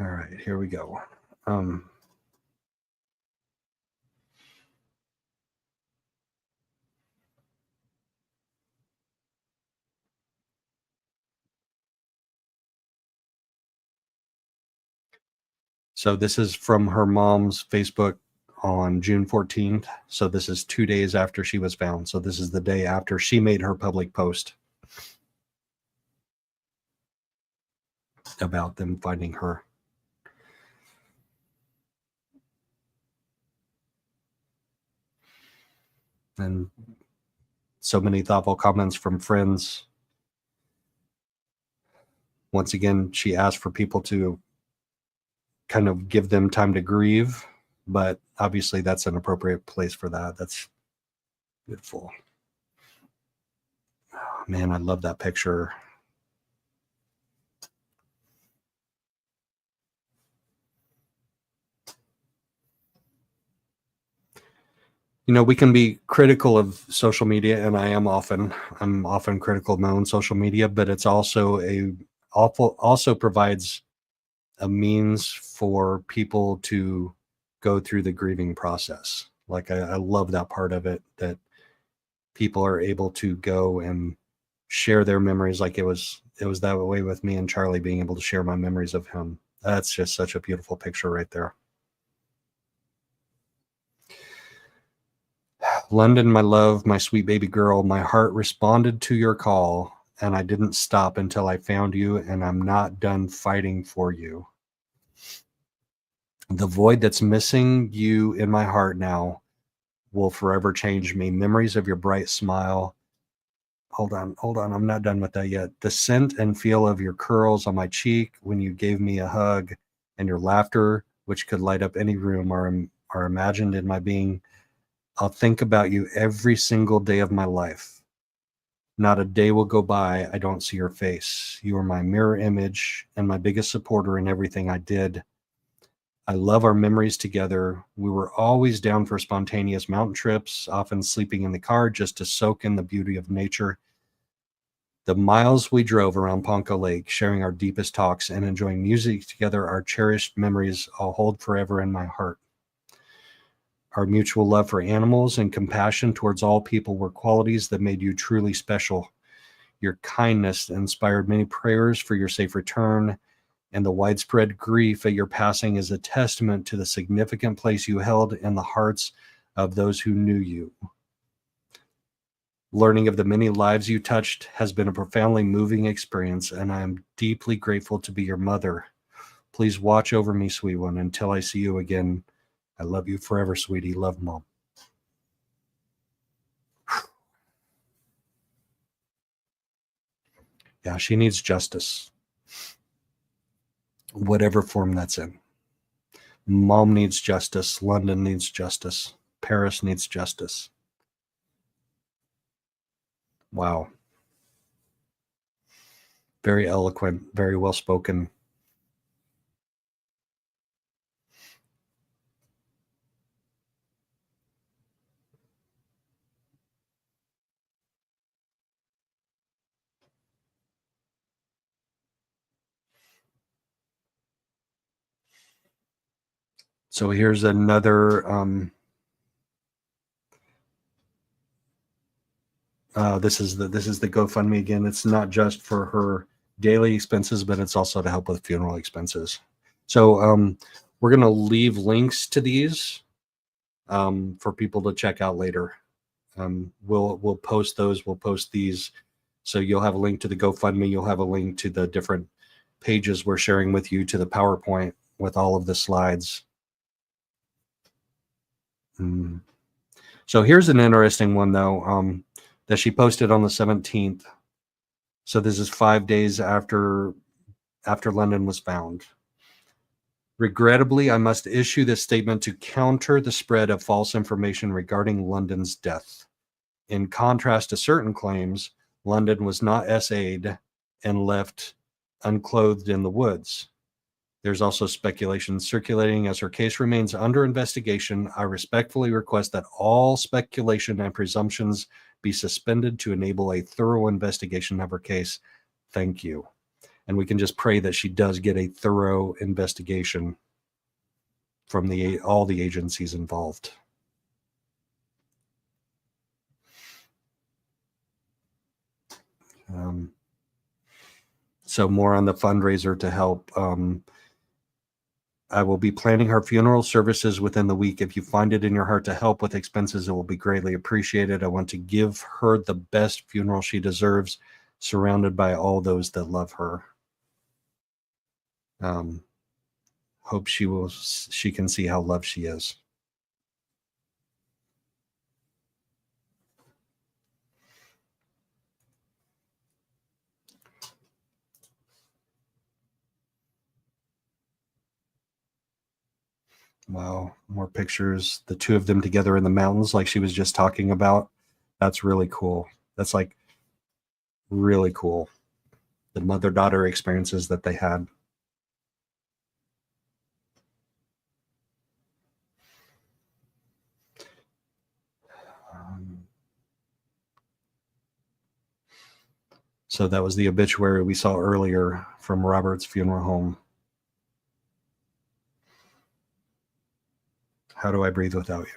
Speaker 2: All right, here we go. So this is from her mom's Facebook on June 14th. So this is 2 days after she was found. So this is the day after she made her public post about them finding her. And so many thoughtful comments from friends. Once again, she asked for people to kind of give them time to grieve, but obviously that's an appropriate place for that. That's beautiful. Oh, man, I love that picture. You know, we can be critical of social media, and I'm often critical of my own social media, but it's also provides a means for people to go through the grieving process. Like I love that part of it, that people are able to go and share their memories. Like it was that way with me and Charlie, being able to share my memories of him. That's just such a beautiful picture right there. London, my love, my sweet baby girl, my heart responded to your call, and I didn't stop until I found you, and I'm not done fighting for you. The void that's missing you in my heart now will forever change me. Memories of your bright smile. Hold on. I'm not done with that yet. The scent and feel of your curls on my cheek when you gave me a hug, and your laughter, which could light up any room, are imagined in my being. I'll think about you every single day of my life. Not a day will go by I don't see your face. You are my mirror image and my biggest supporter in everything I did. I love our memories together. We were always down for spontaneous mountain trips, often sleeping in the car just to soak in the beauty of nature. The miles we drove around Ponca Lake, sharing our deepest talks and enjoying music together are cherished memories I'll hold forever in my heart. Our mutual love for animals and compassion towards all people were qualities that made you truly special. Your kindness inspired many prayers for your safe return, and the widespread grief at your passing is a testament to the significant place you held in the hearts of those who knew you. Learning of the many lives you touched has been a profoundly moving experience, and I am deeply grateful to be your mother. Please watch over me, sweet one, until I see you again. I love you forever, sweetie. Love, Mom. Yeah, she needs justice, whatever form that's in. Mom needs justice. London needs justice. Paris needs justice. Wow. Very eloquent, very well spoken. So here's another this is the GoFundMe again. It's not just for her daily expenses, but it's also to help with funeral expenses. So we're going to leave links to these for people to check out later. We'll post those. We'll post these. So you'll have a link to the GoFundMe. You'll have a link to the different pages we're sharing with you, to the PowerPoint with all of the slides. So here's an interesting one, though, that she posted on the 17th. So this is 5 days after London was found. Regrettably, I must issue this statement to counter the spread of false information regarding London's death. In contrast to certain claims, London was not SA'd and left unclothed in the woods. There's also speculation circulating. As her case remains under investigation, I respectfully request that all speculation and presumptions be suspended to enable a thorough investigation of her case. Thank you. And we can just pray that she does get a thorough investigation from all the agencies involved. So more on the fundraiser to help. I will be planning her funeral services within the week. If you find it in your heart to help with expenses, it will be greatly appreciated. I want to give her the best funeral she deserves, surrounded by all those that love her. Hope she can see how loved she is. Wow, more pictures. The two of them together in the mountains, like she was just talking about. That's really cool. That's like really cool. The mother-daughter experiences that they had. So that was the obituary we saw earlier from Robert's funeral home. How do I breathe without you?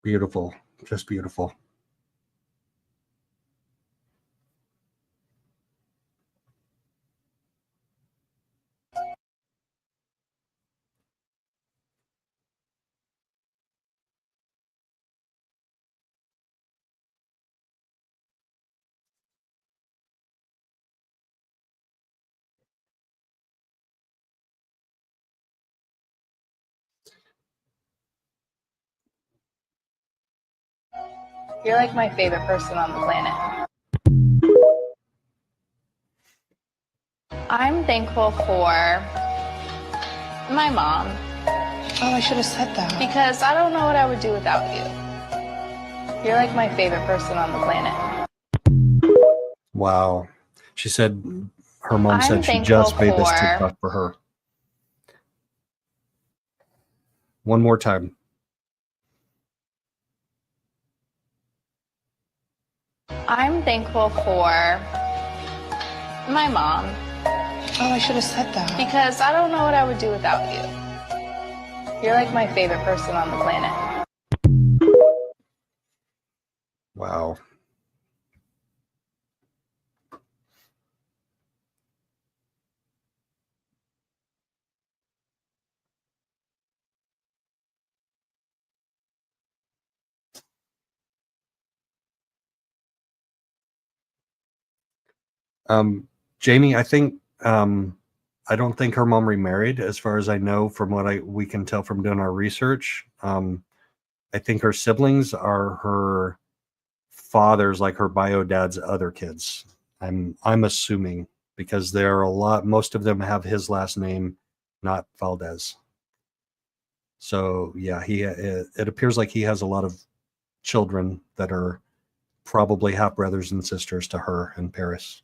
Speaker 2: Beautiful, just beautiful.
Speaker 5: You're like my favorite person on the planet. I'm thankful for my mom.
Speaker 6: Oh, I should have said that.
Speaker 5: Because I don't know what I would do without you. You're like my favorite person on the planet.
Speaker 2: Wow. She said her mom
Speaker 5: I'm
Speaker 2: said she
Speaker 5: thankful
Speaker 2: just made this
Speaker 5: for-
Speaker 2: TikTok for her. One more time.
Speaker 5: I'm thankful for my mom.
Speaker 6: Oh, I should have said that.
Speaker 5: Because I don't know what I would do without you. You're like my favorite person on the planet.
Speaker 2: Wow. Jamie, I think I don't think her mom remarried, as far as I know, from what we can tell from doing our research. I think her siblings are her father's, like her bio dad's other kids. I'm assuming, because there are a lot. Most of them have his last name, not Valdez. So yeah, it appears like he has a lot of children that are probably half brothers and sisters to her and Paris.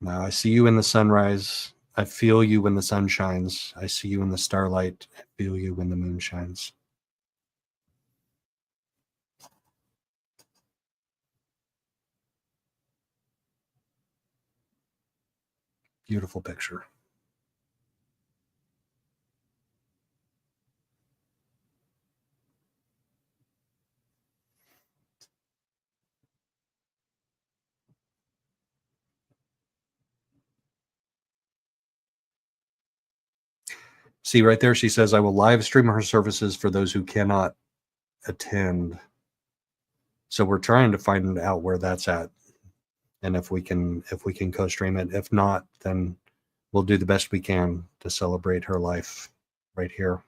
Speaker 2: Now I see you in the sunrise. I feel you when the sun shines. I see you in the starlight. I feel you when the moon shines. Beautiful picture. See right there, she says, I will live stream her services for those who cannot attend. So we're trying to find out where that's at, and if we can co-stream it. If not, then we'll do the best we can to celebrate her life right here.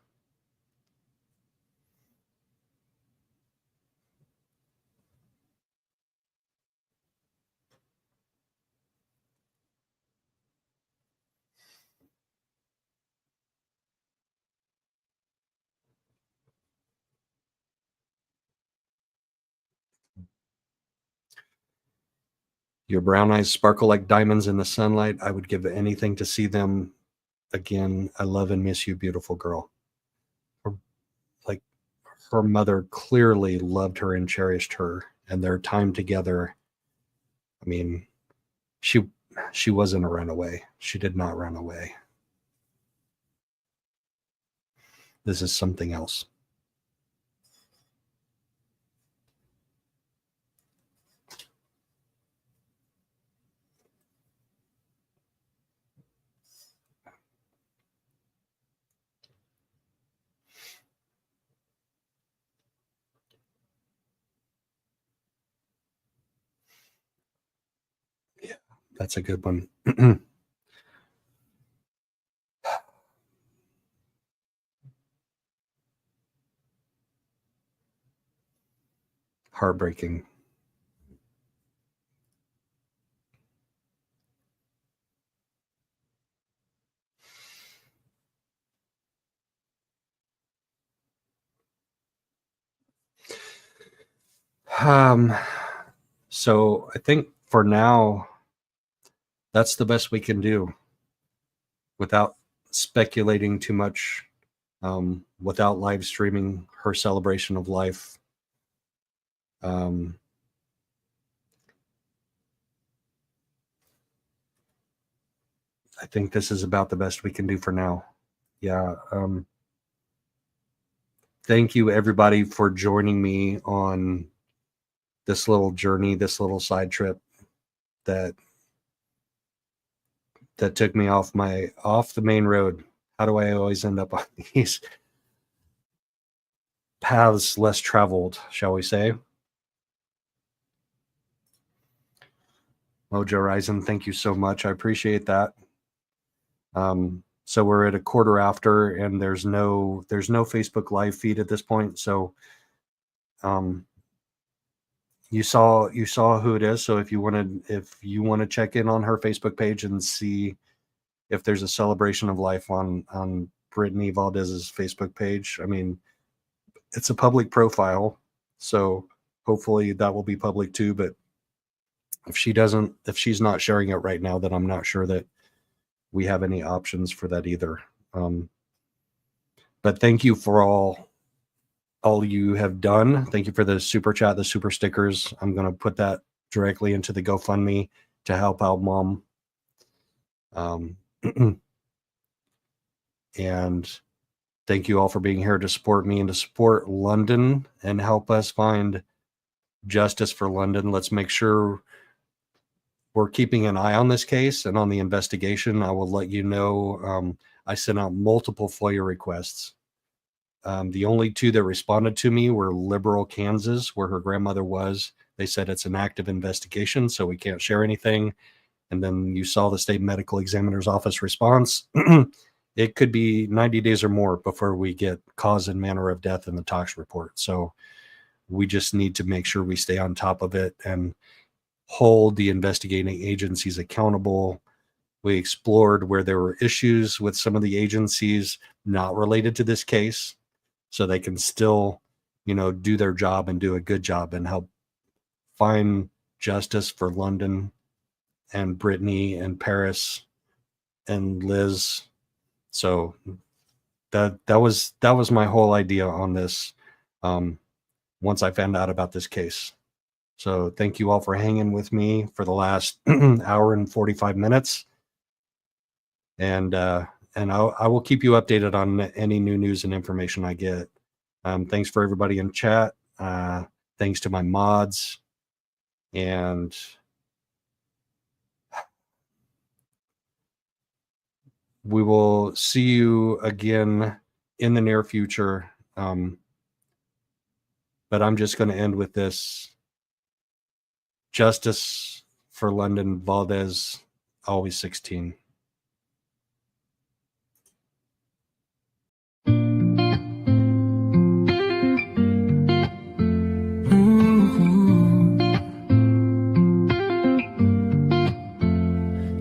Speaker 2: Your brown eyes sparkle like diamonds in the sunlight. I would give anything to see them again. I love and miss you, beautiful girl. Like, her mother clearly loved her and cherished her, and their time together. I mean, she wasn't a runaway. She did not run away. This is something else. Yeah, that's a good one. Heartbreaking. So I think for now, that's the best we can do without speculating too much, without live streaming her celebration of life. I think this is about the best we can do for now. Yeah. Thank you, everybody, for joining me on this little journey, this little side trip that took me off the main road. How do I always end up on these paths less traveled, shall we say? Mojo Rising, thank you so much. I appreciate that. So we're at a quarter after, and there's no Facebook live feed at this point. So you saw who it is. So if you want to check in on her Facebook page and see if there's a celebration of life on Brittany Valdez's Facebook page, I mean, it's a public profile, so hopefully that will be public too. But if she's not sharing it right now, then I'm not sure that we have any options for that either. But thank you for all you have done. Thank you for the super chat, the super stickers. I'm going to put that directly into the GoFundMe to help out Mom. And thank you all for being here to support me and to support London and help us find justice for London. Let's make sure we're keeping an eye on this case and on the investigation. I will let you know. I sent out multiple FOIA requests. The only two that responded to me were Liberal, Kansas, where her grandmother was. They said it's an active investigation, so we can't share anything. And then you saw the state medical examiner's office response. It could be 90 days or more before we get cause and manner of death in the tox report. So we just need to make sure we stay on top of it and hold the investigating agencies accountable. We explored where there were issues with some of the agencies not related to this case, so they can still, do their job and do a good job and help find justice for London and Brittany and Paris and Liz. So that was my whole idea on this once I found out about this case. So thank you all for hanging with me for the last hour and 45 minutes. And I will keep you updated on any new news and information I get. Thanks for everybody in chat. Thanks to my mods. And we will see you again in the near future. But I'm just going to end with this. Justice for London Valdez, always 16.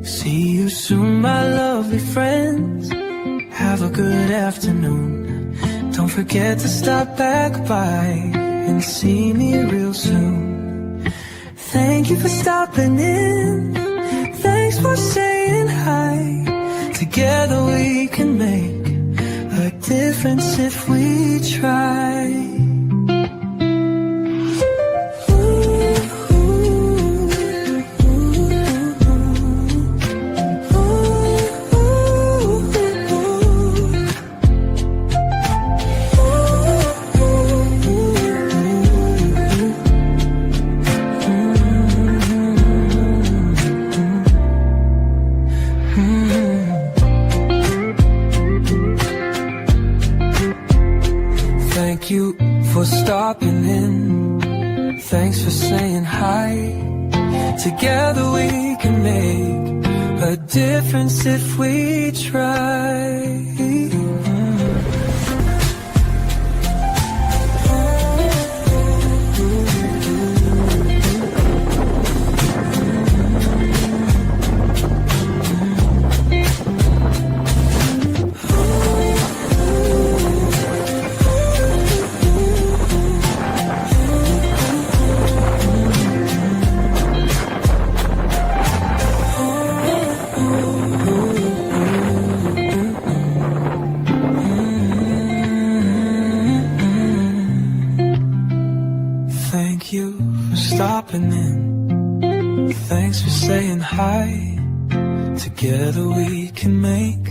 Speaker 1: See you soon, my lovely friends. Have a good afternoon. Don't forget to stop back by and see me real soon. Thank you for stopping in. Thanks for saying hi. Together we can make a difference if we try. Thank you for stopping in. Thanks for saying hi. Together we can make a difference if we try. Thank you for stopping in. Thanks for saying hi. Together we can make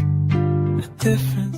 Speaker 1: a difference.